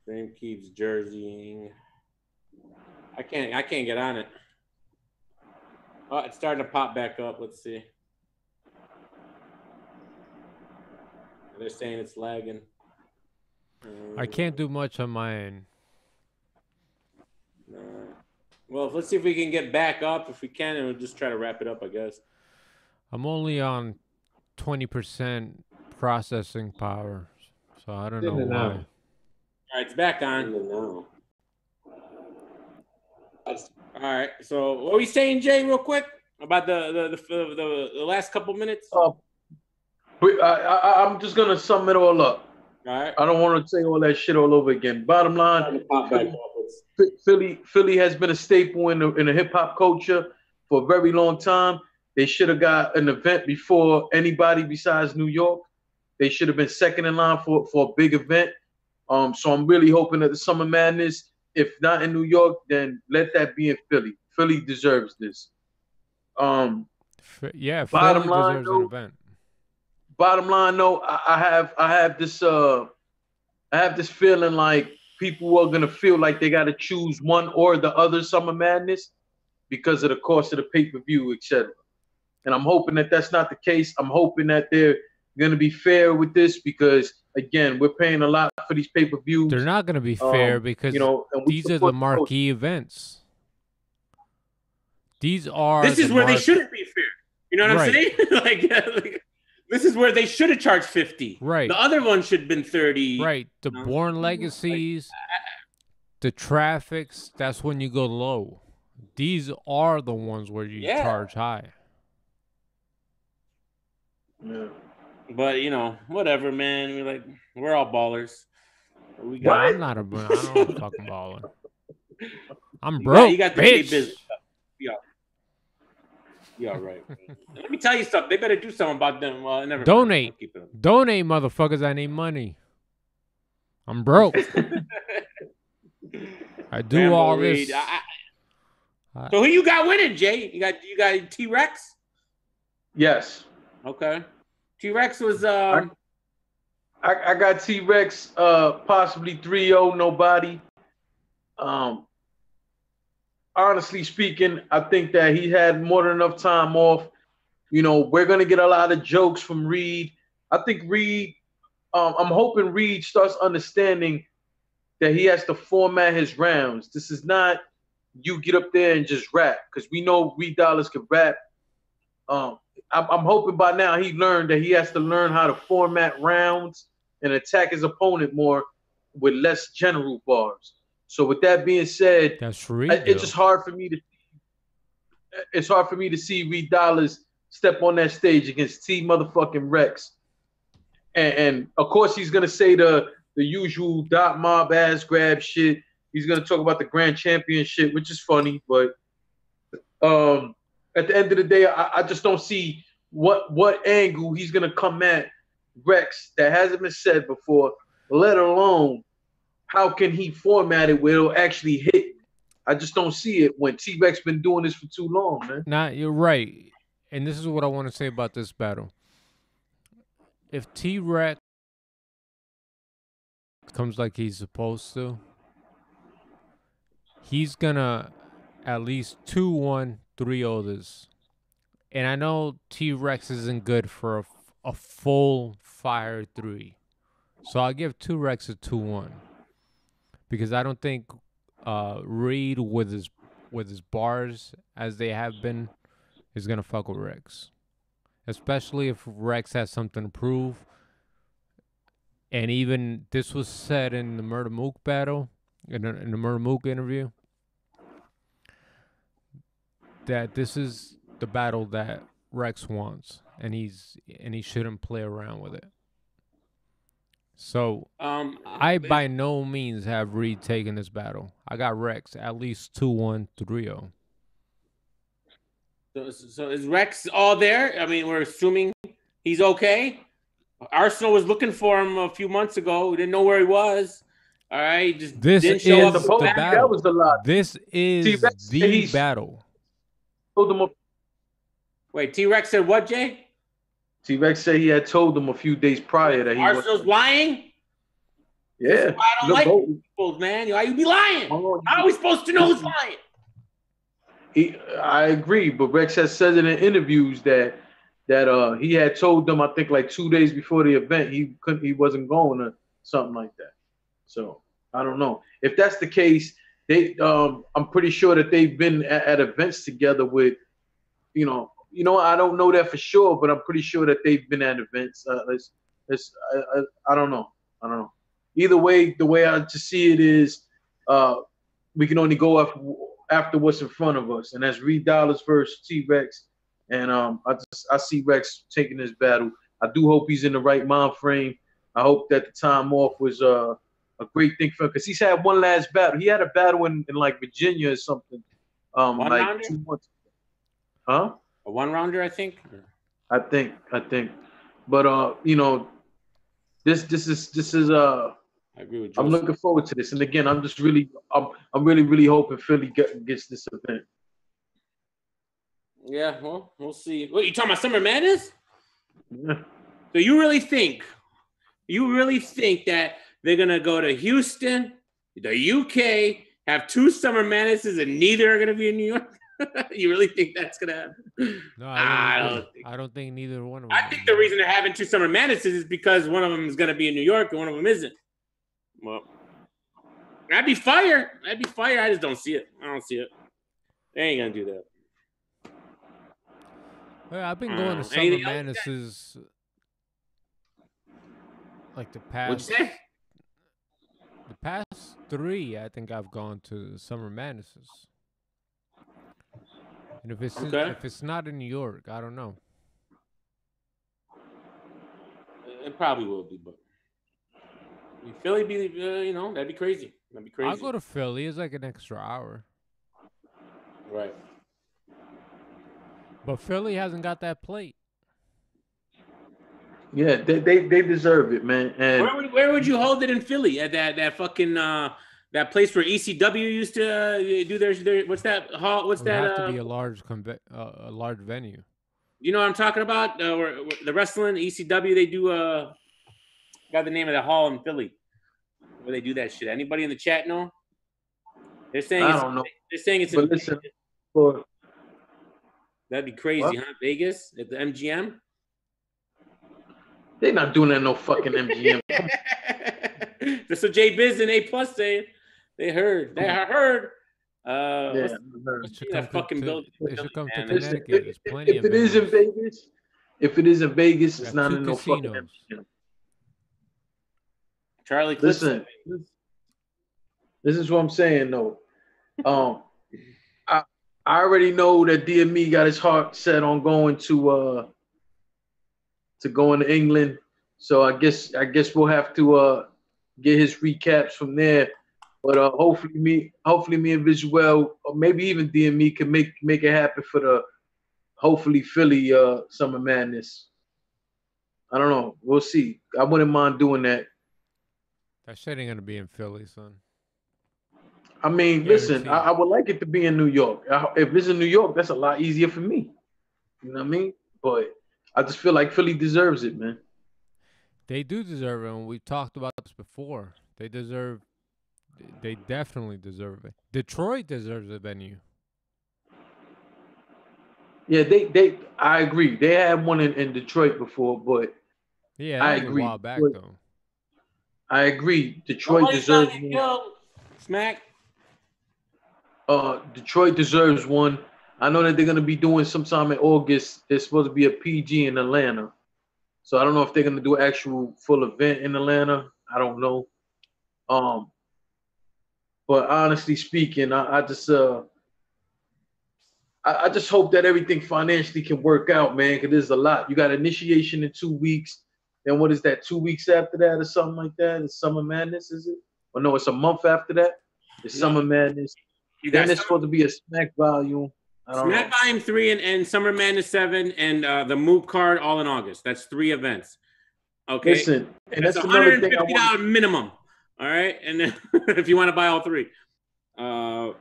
Stream keeps jerseying. I can't get on it. Oh, it's starting to pop back up. Let's see. They're saying it's lagging. I can't do much on my end. Well, let's see if we can get back up. If we can, and we'll just try to wrap it up, I guess. I'm only on 20% processing power, so I don't know why. All right, it's back on. All right. So, what are we saying, Jay, real quick about the last couple minutes? I'm just gonna sum it all up. All right. I don't want to say all that shit all over again. Bottom line, Philly has been a staple in the hip hop culture for a very long time. They should have got an event before anybody besides New York. They should have been second in line for a big event. So I'm really hoping that the Summer Madness, if not in New York, then let that be in Philly. Philly deserves this. Yeah, bottom Philly line, deserves an event. Bottom line, though, I have this feeling like people are gonna feel like they got to choose one or the other Summer Madness because of the cost of the pay-per-view, etc. And I'm hoping that that's not the case. I'm hoping that they're gonna be fair with this because again, we're paying a lot for these pay-per-views. They're not gonna be fair because these are the marquee events. These are. This is where they shouldn't be fair. You know what I'm saying? like, this is where they should have charged 50. Right. The other one should have been 30. Right. The Born Legacies, the Traffics. That's when you go low. These are the ones where you charge high. Yeah. But whatever, man. We're all ballers. I'm not a fucking baller. I'm broke. You got the bitch. business. Yeah, right. Let me tell you something. They better do something about them. Never Donate. Mind. Donate, motherfuckers. I need money. I'm broke. I do Rambo all Reed. this. So who you got winning, Jay? You got T-Rex? Yes. Okay. T-Rex was I got T-Rex possibly 3-0 nobody. Honestly speaking, I think that he had more than enough time off. We're going to get a lot of jokes from Reed. I think Reed, I'm hoping Reed starts understanding that he has to format his rounds. This is not you get up there and just rap because we know Reed Dollaz can rap. I'm hoping by now he learned that he has to learn how to format rounds and attack his opponent more with less general bars. So with that being said, that's Reed, it's just hard for me to. It's hard for me to see Reed Dollaz step on that stage against T motherfucking Rex, and of course he's gonna say the usual dot mob ass grab shit. He's gonna talk about the grand champion shit, which is funny, but at the end of the day, I just don't see what angle he's gonna come at Rex that hasn't been said before, let alone how can he format it where it'll actually hit? I just don't see it when T-Rex been doing this for too long, man. Nah, you're right. And this is what I want to say about this battle. If T-Rex comes like he's supposed to, he's gonna at least 2-1, 3-0 this. And I know T-Rex isn't good for a full fire 3. So I'll give T-Rex a 2-1. Because I don't think Reed with his bars as they have been is gonna fuck with Rex, especially if Rex has something to prove. And even this was said in the Murder Mook battle, in the Murder Mook interview, that this is the battle that Rex wants, and he shouldn't play around with it. So I by no means have Reed taken this battle. I got Rex at least 2-1, 3-0. So is Rex all there? I mean, we're assuming he's okay. Arsenal was looking for him a few months ago. We didn't know where he was. All right, just this didn't show up. is the battle. That was a lot. This is the battle. Told him Wait, T-Rex said what, Jay? T-Rex said he had told him a few days prior that he Arsenal's lying? Yeah. I don't like people, man. Why you be lying? How are we supposed to know who's lying? I agree, but Rex has said it in interviews that he had told them, I think like 2 days before the event, he wasn't going or something like that. So I don't know if that's the case. I'm pretty sure that they've been at events together with, I don't know that for sure, but I'm pretty sure that they've been at events. I don't know. Either way, the way I just see it is, we can only go after what's in front of us, and that's Reed Dollars versus T-Rex. And I see Rex taking this battle. I do hope he's in the right mind frame. I hope that the time off was a great thing for him, because he's had one last battle. He had a battle in like Virginia or something, like 2 months ago. Huh? A one-rounder, I think. I think. But this is I agree with Joseph. I'm looking forward to this, and again, I'm really hoping Philly gets this event. Yeah, well, we'll see. What, you talking about Summer Madness? Yeah. So you really think that they're gonna go to Houston, the UK, have 2 Summer Madnesses, and neither are gonna be in New York? You really think that's gonna happen? No, I don't think neither one of them. I think the reason they're having 2 Summer Madnesses is because one of them is gonna be in New York and one of them isn't. Well, that'd be fire. I just don't see it. I don't see it. They ain't gonna do that. Well, I've been going to Summer Madnesses like the past 3. I think I've gone to Summer Madnesses. And if it's not in New York, I don't know. It probably will be, but Philly be that'd be crazy. I'll go to Philly. It's like an extra hour. Right. But Philly hasn't got that plate. Yeah, they deserve it, man. And where would you hold it in Philly? At that fucking that place where ECW used to do their what's that hall? What's that? It would have to be a large venue. You know what I'm talking about? Where the wrestling ECW, they do got the name of the hall in Philly where they do that shit. Anybody in the chat know? They're saying I don't know. They're saying it's but listen, for that'd be crazy, what? huh? Vegas at the MGM. They're not doing that no fucking MGM. That's what J Biz and A+ saying. They heard. Yeah, that fucking building. They should come to Listen, Connecticut. There's plenty if of it is in venues. Vegas, it's not 2 in no fucking casinos. MGM. Charlie Cliff. Listen, this is what I'm saying though. I already know that DME got his heart set on going to England. So I guess we'll have to get his recaps from there. But hopefully me and Visuel, or maybe even DME, can make it happen for the hopefully Philly Summer Madness. I don't know. We'll see. I wouldn't mind doing that. That shit ain't gonna be in Philly, son. I mean, listen, I would like it to be in New York. If it's in New York, that's a lot easier for me. You know what I mean? But I just feel like Philly deserves it, man. They do deserve it, and we've talked about this before. They definitely deserve it. Detroit deserves a venue. Yeah, I agree. They had one in Detroit before, but yeah, I agree. A while back though. I agree. Detroit deserves one. Smack. Detroit deserves one. I know that they're gonna be doing sometime in August. There's supposed to be a PG in Atlanta, so I don't know if they're gonna do an actual full event in Atlanta. I don't know. But honestly speaking, I I just hope that everything financially can work out, man, because there's a lot. You got initiation in 2 weeks. Then what is that, 2 weeks after that or something like that? It's Summer Madness, is it? Or no, it's a month after that. It's No. Summer Madness. You Then got there's supposed to be a Smack volume. I don't Smack know. Volume 3 and Summer Madness 7 and the Moot card all in August. That's 3 events. Okay. Listen, and that's that's another thing I $150 want. minimum. All right. And then if you want to buy all 3.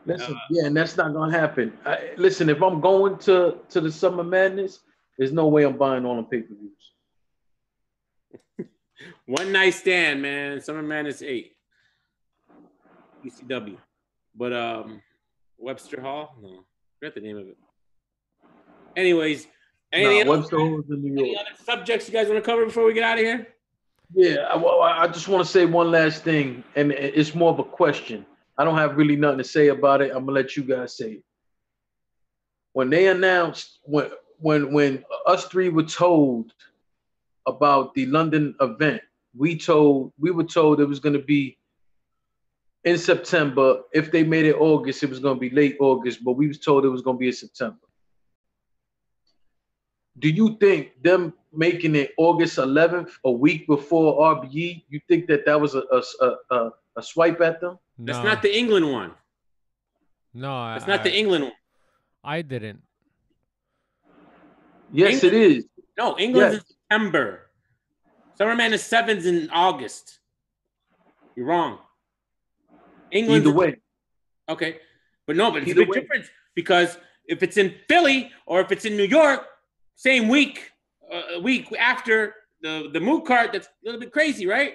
Listen, yeah, and that's not gonna happen. Listen, if I'm going to the Summer Madness, there's no way I'm buying all the pay-per-views. One night stand, man. Summer Madness 8. ECW. But Webster Hall? No. I forgot the name of it. Anyways, Webster Hall is in New York. any other subjects you guys want to cover before we get out of here? Yeah, I just want to say one last thing, and it's more of a question. I don't have really nothing to say about it. I'm gonna let you guys say it. When they announced, when us 3 were told about the London event, we were told it was gonna be in September. If they made it August, it was gonna be late August, but we was told it was gonna be in September. Do you think them making it August 11th, a week before RBE, you think that was a swipe at them? No. That's not the England one. No, That's not the England one. I didn't. Yes, England, it is. No, England's Yes. in September. Summer Madness 7's in August. You're wrong. England's Either way. Okay. But no, but it's Either a big way. difference because if it's in Philly or if it's in New York, same week, a week after the Moot card, that's a little bit crazy, right?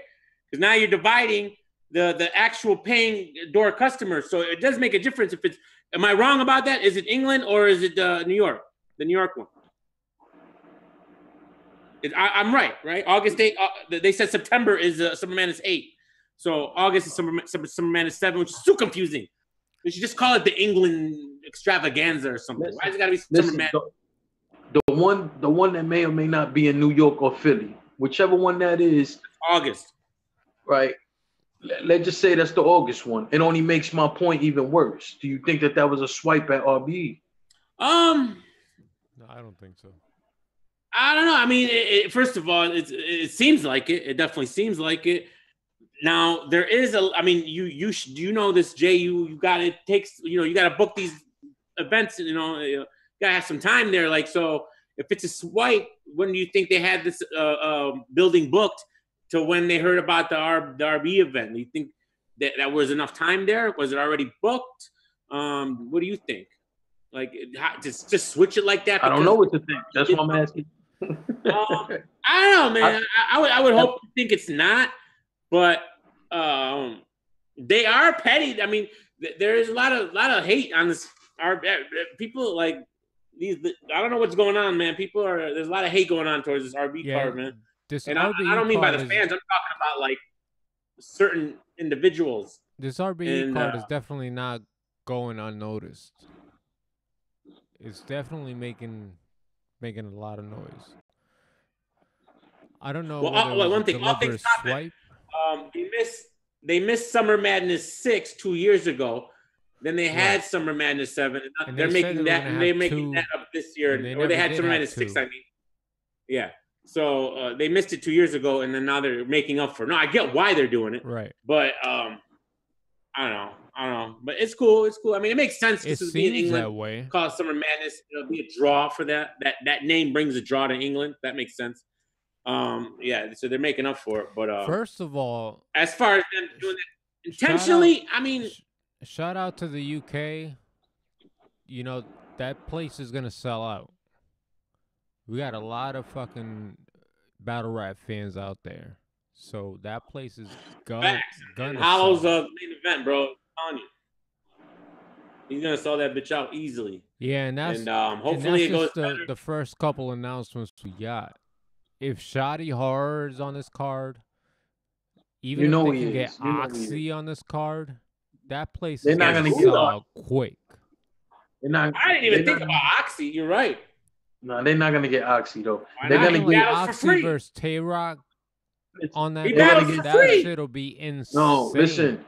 Because now you're dividing the actual paying door customers. So it does make a difference if it's, am I wrong about that? Is it England or is it New York? The New York one. I'm right? August 8, they said September is Summer Madness 8. So August is Summer Madness 7, which is too confusing. They should just call it the England extravaganza or something. Listen, Why has it got to be Summer listen, Madness? the one that may or may not be in New York or Philly, whichever one that is, August. right? Let's just say that's the August one. It only makes my point even worse. Do you think that was a swipe at RBE? No, I don't think so. I don't know. I mean, first of all, it seems like it. It definitely seems like it. Now there is I mean, you know this, Jay. You got it. Takes you got to book these events. You got to have some time there. Like, so if it's a swipe, when do you think they had this building booked to when they heard about the RB event? Do you think that was enough time there? Was it already booked? What do you think? Like, just switch it like that? I don't know what to think. That's what I'm asking. I don't know, man. I would hope to think it's not, but they are petty. I mean, there is a lot of hate on this. People like these. I don't know what's going on, man. There's a lot of hate going on towards this RB card, man. And I don't mean by the fans. I'm talking about like certain individuals. This RBE card is definitely not going unnoticed. It's definitely making a lot of noise. I don't know. Well, one thing, all things swipe. They missed Summer Madness 6 2 years ago. Then they had Summer Madness 7, and they're making that. And they're making that up this year, or they had Summer Madness 6. I mean, yeah. So they missed it 2 years ago, and then now they're making up for it. No, I get why they're doing it, right? But I don't know. But it's cool. It's cool. I mean, it makes sense. It seems that way. Call it Summer Madness. It'll be a draw for that. That name brings a draw to England. That makes sense. Yeah. So they're making up for it. But first of all, as far as them doing it intentionally, I mean, shout out to the UK. That place is gonna sell out. We got a lot of fucking battle rap fans out there. So that place is gonna Hollow's main event, bro. I'm telling you. He's gonna sell that bitch out easily. Yeah, and that's hopefully and that's it goes just the first couple announcements we got. If Shoddy Horror is on this card, even if they can get Oxy on this card, that place is gonna sell out quick. I didn't even think about Oxy. You're right. No, they're not gonna get Oxy though. They're gonna get Oxy versus Tay-Rock on that. That shit'll be insane. No, listen.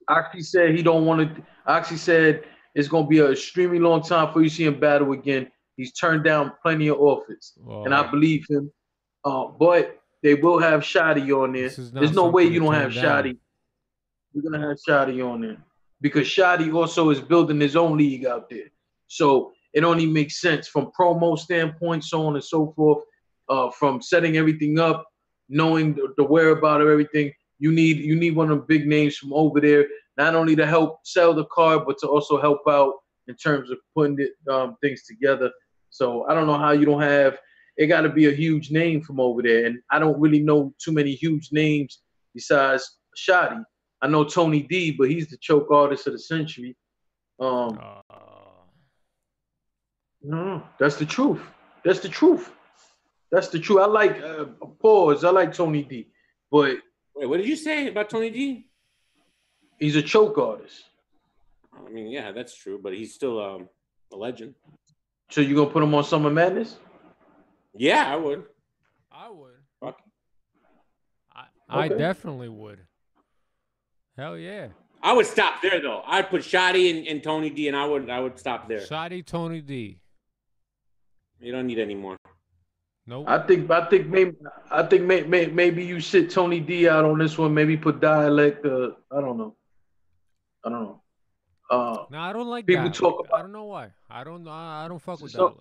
Oxy said he don't want to. Oxy said it's gonna be an extremely long time before you see him battle again. He's turned down plenty of offers, and I believe him. But they will have Shotty on there. There's no way you don't have Shotty. You're gonna have Shotty on there because Shotty also is building his own league out there. So it only makes sense from promo standpoint, so on and so forth. From setting everything up, knowing the whereabouts of everything. You need one of the big names from over there, not only to help sell the card, but to also help out in terms of putting things together. So I don't know how you don't have. It got to be a huge name from over there, and I don't really know too many huge names besides Shotty. I know Tony D, but he's the choke artist of the century. No, that's the truth. That's the truth. That's the truth. I like pause. I like Tony D, but wait, what did you say about Tony D? He's a choke artist. I mean, yeah, that's true, but he's still a legend. So you gonna put him on Summer Madness? Yeah, I would. Fuck. I definitely would. Hell yeah. I would stop there though. I'd put Shotty and Tony D, and I would stop there. Shotty, Tony D. You don't need any more. Nope. I think maybe you sit Tony D out on this one. Maybe put Dialect. I don't know. No, I don't like people Dialect. talk about. I don't know why. I don't fuck with So,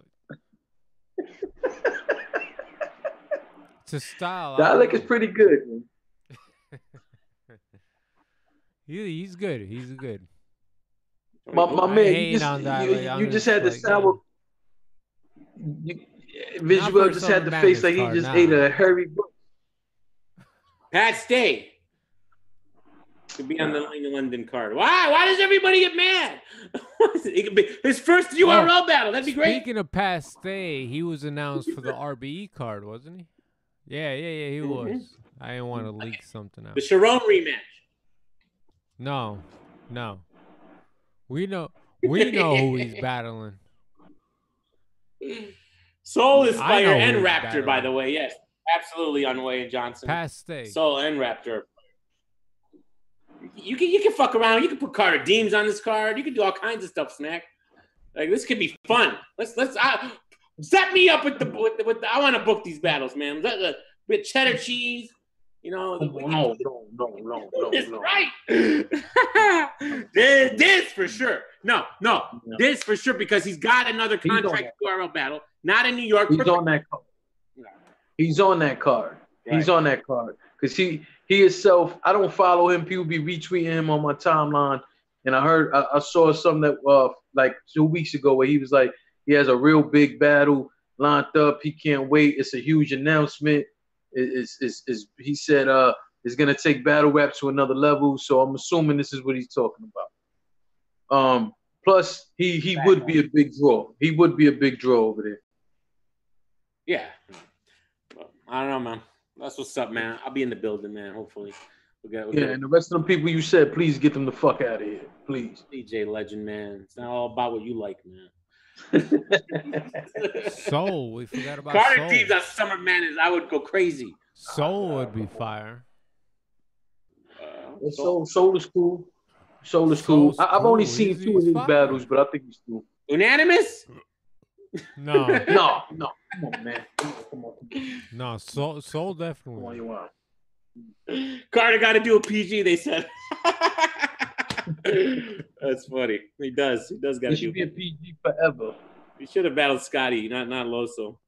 Dialect. It's a style. Dialect is pretty good. Man. He's good. He's good. My man, you just had the sour. Visual just had the face like he just ate a hairy book. Pat Stay to be on the London card. Why does everybody get mad? It could be his first URL battle. That'd be great. Speaking of Pat Stay, he was announced for the RBE card, wasn't he? Yeah, he was. I didn't want to leak something out. The Sharon rematch. No. We know who he's battling. Soul is Fire and Raptor, by the way. Yes, absolutely on Wayne Johnson. Pat Stay. Soul and Raptor. You can fuck around. You can put Carter Deems on this card. You can do all kinds of stuff, Snack. Like this could be fun. Let's set me up with the I want to book these battles, man. With cheddar cheese. You know, no. That's right. This for sure. No. This for sure because he's got another contract URL battle, not in New York. He's on that card. He's on that card. Right. He's on that card because he himself. I don't follow him. People be retweeting him on my timeline, and I saw something that like 2 weeks ago where he was like he has a real big battle lined up. He can't wait. It's a huge announcement. He said it's gonna take battle rap to another level. So I'm assuming this is what he's talking about. Plus he would be a big draw. He would be a big draw over there. Yeah. I don't know, man. That's what's up, man. I'll be in the building, man. Hopefully. And the rest of the people you said, please get them the fuck out of here. Please. DJ Legend, man. It's not all about what you like, man. Soul, we forgot about Carter Soul. Deems on Summer Madness, I would go crazy. Soul would be fire. Soul is cool. Soul is cool. I've only seen two of his battles, but I think he's cool. Unanimous? No. No. Come on, man. Come on. No, Soul definitely. Come on, Carter got to do a PG, they said. That's funny. He does got to do. He should be a PG forever. He should have battled Scotty, not Loso.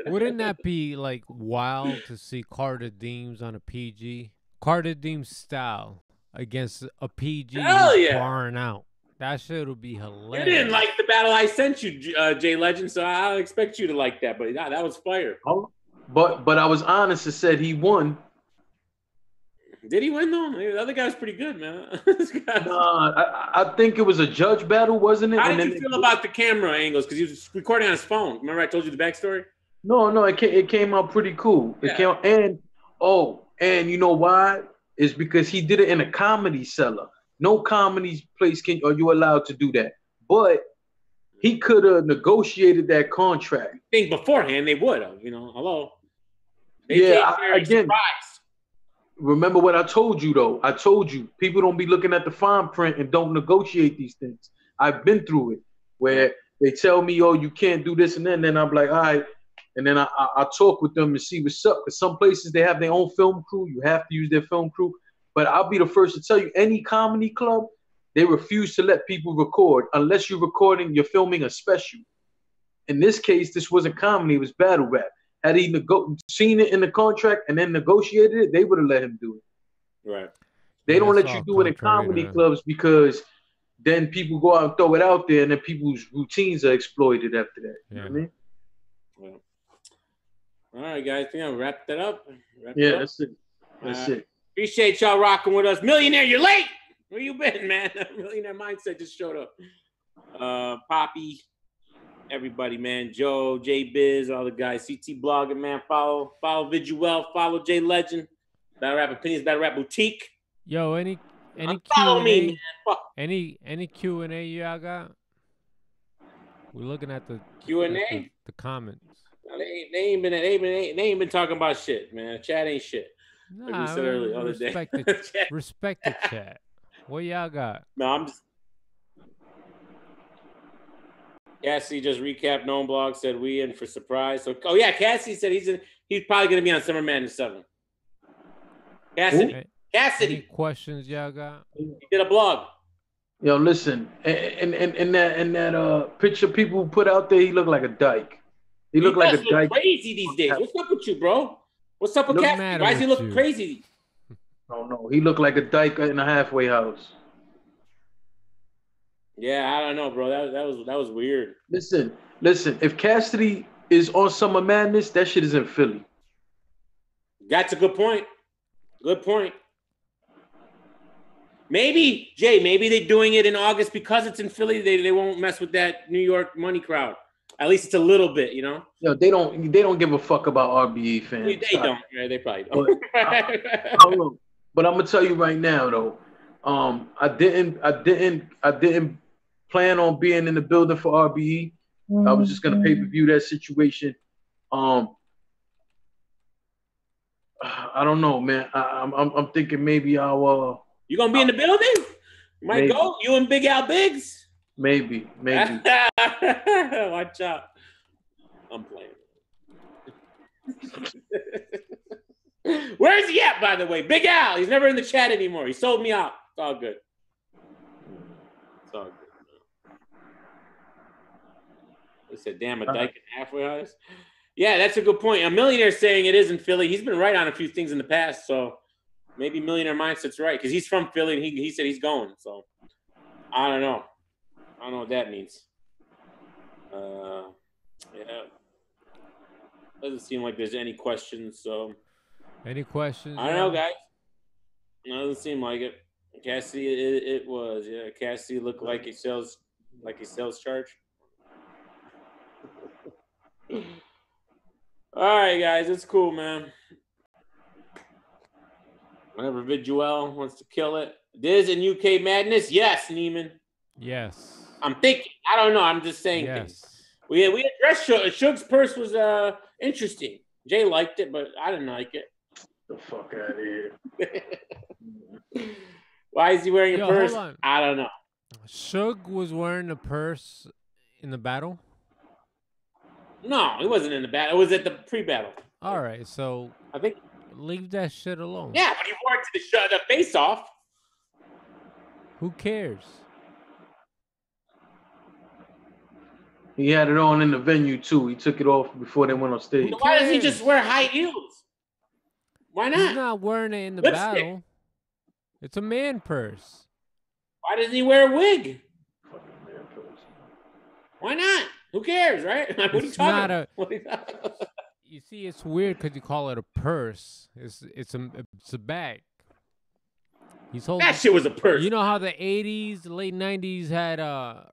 Wouldn't that be like wild to see Carter Deems on a PG? Carter Deems style against a PG barring out. That shit would be hilarious. You didn't like the battle I sent you, Jay Legend, so I'll expect you to like that. But that was fire. Oh, but I was honest and said he won. Did he win though? The other guy was pretty good, man. I think it was a judge battle, wasn't it? How did you feel about the camera angles? Because he was recording on his phone. Remember I told you the backstory? No, it came out pretty cool. It came out, and you know why? It's because he did it in a comedy cellar. No comedy place are you allowed to do that. But he could have negotiated that contract. I think beforehand they would have, hello. Again. Surprised. remember what I told you though. I told you people don't be looking at the fine print and don't negotiate these things. I've been through it where they tell me, "Oh, you can't do this," and then I'm like, "All right," and then I talk with them and see what's up. Because some places they have their own film crew. You have to use their film crew. But I'll be the first to tell you, any comedy club, they refuse to let people record unless you're filming a special. In this case, this wasn't comedy; it was battle rap. Had he seen it in the contract and then negotiated it, they would have let him do it. Right. They don't let you do it in comedy clubs because then people go out and throw it out there, and then people's routines are exploited after that. You know what I mean? Well, all right, guys. I think I'll wrap that up. That's it. That's it. Appreciate y'all rocking with us. Millionaire, you're late. Where you been, man? Millionaire Mindset just showed up. Poppy, everybody, man. Joe, J Biz, all the guys. CT blogging, man. Follow Viduel. Follow J Legend. Battle Rap Opinions, Battle Rap Boutique. Yo, any follow me, man. Fuck. Any Q&A y'all got? We're looking at the Q&A, the comments. They ain't been talking about shit, man. Chat ain't shit. Nah, like we said earlier, other day. Respect the chat. What y'all got? No, I'm just. Cassie just recapped Nome Blog, said we in for surprise. So, oh yeah, Cassie said he's probably gonna be on Summer Madness 7. Cassidy. Any questions y'all got? He did a blog. Yo, listen, and that picture people put out there, he looked like a dyke. He looked like a dyke. Crazy these days. What's up with you, bro? What's up with Cassidy? Why is he looking crazy? I don't know. He looked like a dyke in a halfway house. Yeah, I don't know, bro. That was weird. Listen. If Cassidy is on Summer Madness, that shit is in Philly. That's a good point. Good point. Maybe they're doing it in August because it's in Philly. They won't mess with that New York money crowd. At least it's a little bit, you know. No, they don't give a fuck about RBE fans. They don't. Yeah, they probably don't. But, I don't know. But I'm gonna tell you right now, though. I didn't plan on being in the building for RBE. I was just gonna pay-per-view that situation. I don't know, man. I'm thinking maybe I'll. You gonna be in the building? You might go. You and Big Al Biggs. Maybe. Watch out. I'm playing. Where is he at, by the way? Big Al. He's never in the chat anymore. He sold me out. It's all good. It's all good. They said, damn, a dyke in halfway house. Yeah, that's a good point. A Millionaire saying it is in Philly. He's been right on a few things in the past, so maybe Millionaire Mindset's right because he's from Philly and he said he's going. So I don't know. I don't know what that means. Yeah. Doesn't seem like there's any questions. So. Any questions? I don't know, guys. Doesn't seem like it. Cassie, it was. Yeah, Cassie looked like a sales charge. All right, guys, it's cool, man. Whenever Viduel wants to kill it. Diz and UK Madness, yes, Neiman. Yes. I'm thinking. I don't know. I'm just saying things. We addressed Suge's purse was interesting. Jay liked it, but I didn't like it. The fuck out of here. Why is he wearing a purse? I don't know. Suge was wearing a purse in the battle? No, he wasn't in the battle. It was at the pre-battle. All right, so I think leave that shit alone. Yeah, but he wore it to the face-off. Who cares? He had it on in the venue too. He took it off before they went on stage. Why does he just wear high heels? Why not? He's not wearing it in the battle. It's a man purse. Why doesn't he wear a wig? Why not? Who cares, right? What are you talking about? You see, it's weird because you call it a purse. It's a bag. He's holding. That shit was a purse. You know how the 80s, late 90s had,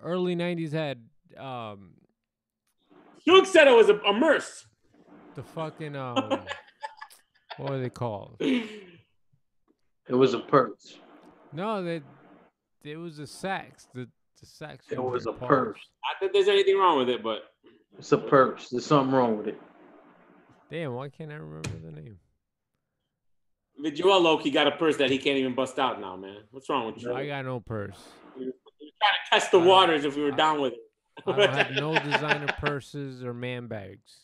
early 90s had. Suge said it was a merce. The fucking what are they called? It was a purse. No, it was a sax. The sax. It was a purse. I think there's anything wrong with it, but it's a purse. There's something wrong with it. Damn, why can't I remember the name? Joel Loki got a purse that he can't even bust out now, man. What's wrong with you? I got no purse. We were trying to test the waters if we were down with it. I don't have no designer purses or man bags.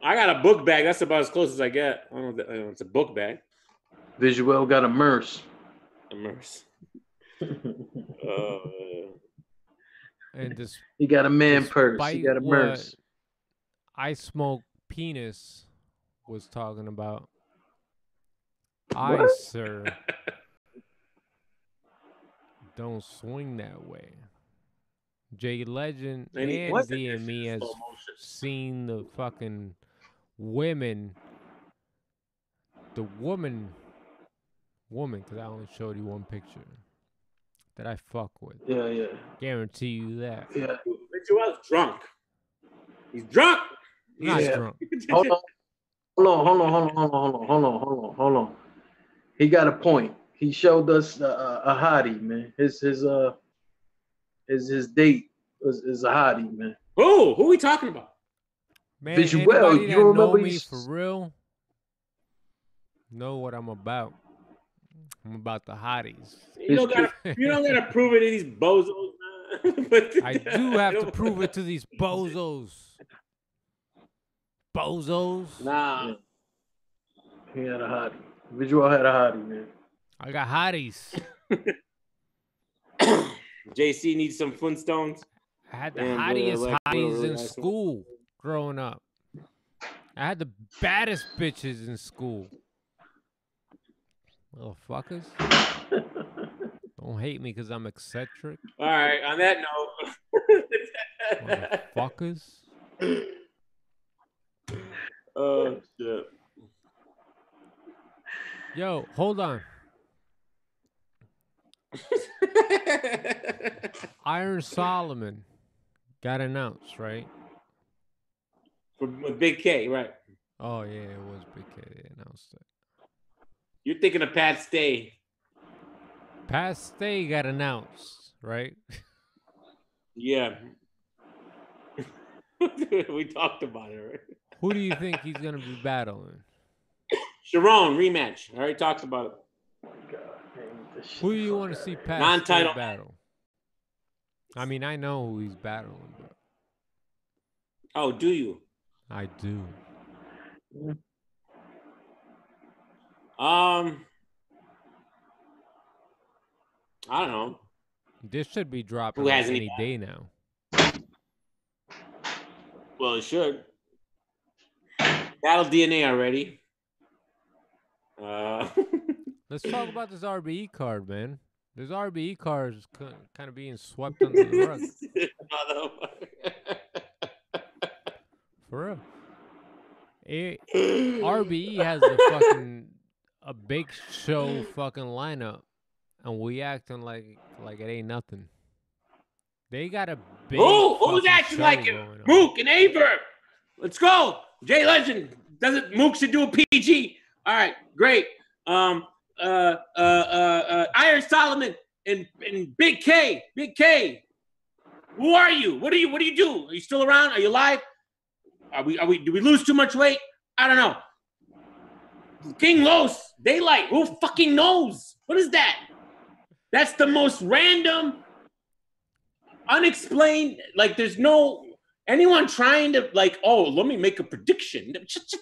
I got a book bag. That's about as close as I get. I don't know, it's a book bag. Visual got a merce. A merce. And this, He got a man purse. He got a merce. I Smoke Penis was talking about. I, sir, don't swing that way. Jay Legend and DME has seen the fucking women, the woman, because I only showed you one picture that I fuck with. Yeah, yeah. Guarantee you that. Yeah. Joel's drunk. He's drunk. He's not drunk. Hold on. He got a point. He showed us a hottie, man. His date is a hottie, man. Who are we talking about? Man, Visual, anybody you that don't know remember me for real know what I'm about. I'm about the hotties. You don't gotta prove it to these bozos. I do have to prove it to these bozos. Bozos. Nah. He had a hottie. Visual had a hottie, man. I got hotties. JC needs some Flintstones. I had the hottiest hotties in school growing up. I had the baddest bitches in school. Motherfuckers. Don't hate me because I'm eccentric. All right, on that note. Motherfuckers. Oh, shit. Yo, hold on. Iron Solomon got announced, right? With Big K, right? Oh, yeah, it was Big K. They announced it. You're thinking of Pat Stay. Pat Stay got announced, right? Yeah. We talked about it, right? Who do you think he's going to be battling? Sharon, rematch. I already talked about it. Oh my God, man, who do you want to see Pat non-title Stay battle? I mean, I know who he's battling, but... Oh, do you? I do. I don't know. This should be dropping Who has any day now. Well, it should. Battle DNA already. Let's talk about this RBE card, man. This RBE card is kind of being swept under the rug. For real. RBE has a big show fucking lineup, and we acting like it ain't nothing. They got a big. Who's acting like it? Mook and Aver. Let's go. Jay Legend Mook should do a PG. All right, great. Iron Solomon and Big K. Big K. Who are you? What do you do? Are you still around? Are you alive? Are we do we lose too much weight? I don't know. King Los, Daylight. Who fucking knows? What is that? That's the most random, unexplained, like there's no anyone trying to like, oh, let me make a prediction.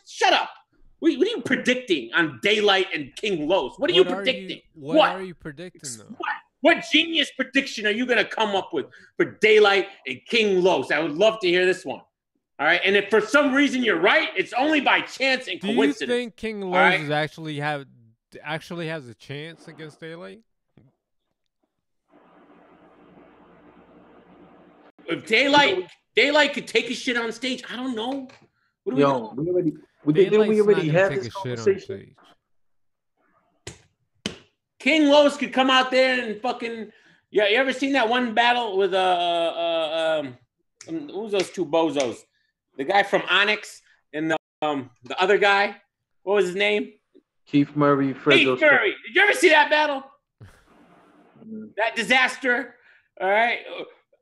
Shut up. What are you predicting on Daylight and King Los? What are you predicting? What are you predicting, though? What genius prediction are you going to come up with for Daylight and King Los? I would love to hear this one. All right. And if for some reason you're right, it's only by chance and coincidence. Do you think King Los is actually has a chance against Daylight? If Daylight could take a shit on stage, I don't know. What do we know? We already have this conversation. King Los could come out there and fucking. Yeah, you ever seen that one battle with who's those two bozos? The guy from Onyx and the other guy. What was his name? Keith Murray. Keith Murray. Did you ever see that battle? That disaster. All right.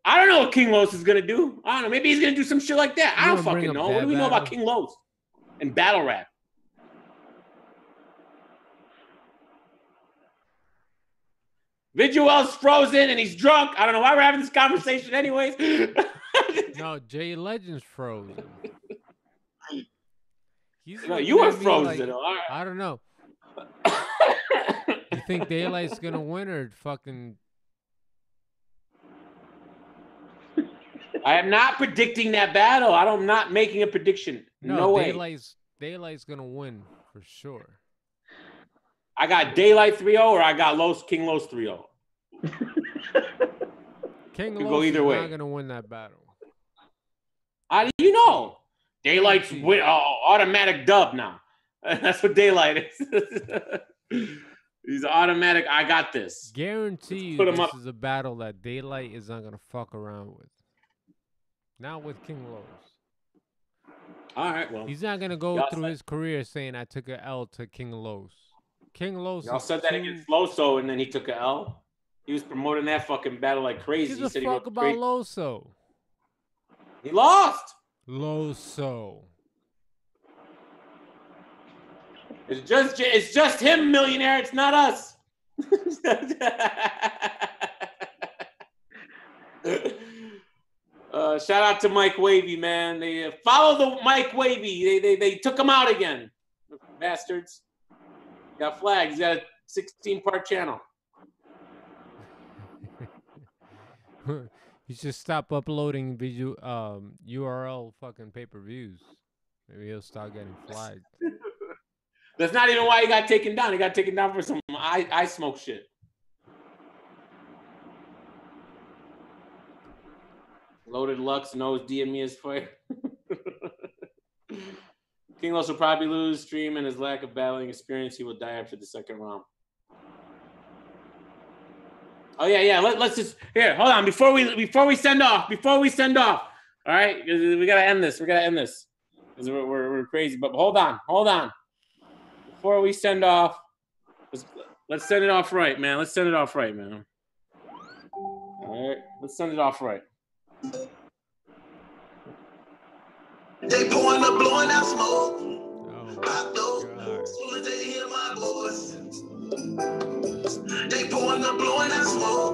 I don't know what King Los is gonna do. I don't know. Maybe he's gonna do some shit like that. I don't fucking know. What do we know about King Los and battle rap? Visuel's frozen and he's drunk. I don't know why we're having this conversation anyways. No, Jay Legend's frozen. He's No, looking you were at me frozen. like, All right. I don't know. You think Daylight's gonna win or fucking? I am not predicting that battle. I'm not making a prediction. No way. Daylight's gonna win for sure. I got Daylight 3-0 or I got King Los 3-0. King Could Los go either is way. not gonna win that battle. How do you know? Daylight's automatic dub now. That's what Daylight is. He's automatic. I got this. Guarantee you, Put him this up. is a battle that Daylight is not gonna fuck around with. Not with King Los. All right, well. He's not gonna go through his career saying I took a L to King Los. King Los. Y'all said that against Loso, and then he took a L. He was promoting that fucking battle like crazy. Gives He a said fuck about Loso. He lost. Loso. It's just him, millionaire. It's not us. Shout out to Mike Wavy, man. They follow the Mike Wavy. They took him out again. Bastards. Got flags. He's got a 16-part channel. He should stop uploading video URL fucking pay-per-views. Maybe he'll start getting flagged. That's not even why he got taken down. He got taken down for some I smoke shit. Loaded Lux knows Diamia's fight. King Los will probably lose stream and his lack of battling experience. He will die after the second round. Oh yeah. Let's just here. Hold on before we send off. All right, we gotta end this. Because we're crazy. But hold on. Before we send off, let's send it off right, man. All right, let's send it off right. They pouring up, blowing out smoke. Oh, God. Soon as they hear my voice. They pouring up, blowing out smoke.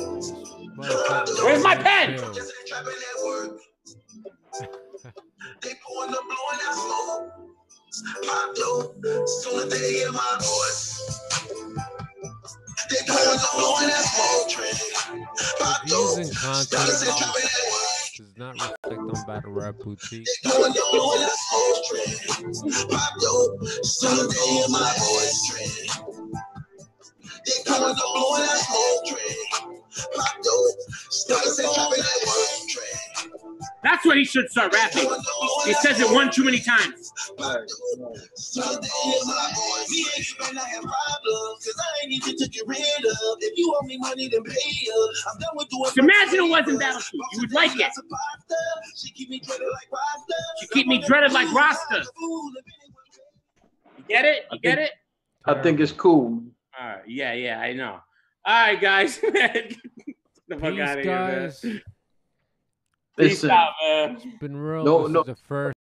Where's my pen? Just ain't trapping at work. They pouring up, blowing out smoke. Pop dope. Soon as they hear my voice. They pouring up, blowing out smoke. Pop Views dope. and content Dollars ain't trapping at work. does not reflect on Battle Rap Boutique. They pouring up, blowing out smoke. Pop dope. Soon as they hear my voice. They pouring up, blowing out smoke. Pop dope. Dollars ain't trapping at work. That's what he should start rapping. He says it one too many times. Imagine it wasn't Battleship. You would like it. She keep me dreaded like Rasta. You get it? I think it's cool. All right. Yeah, I know. All right, guys. Get the fuck Peace, out of here, man. guys. Peace out, man. It's been real. No, This no. is the first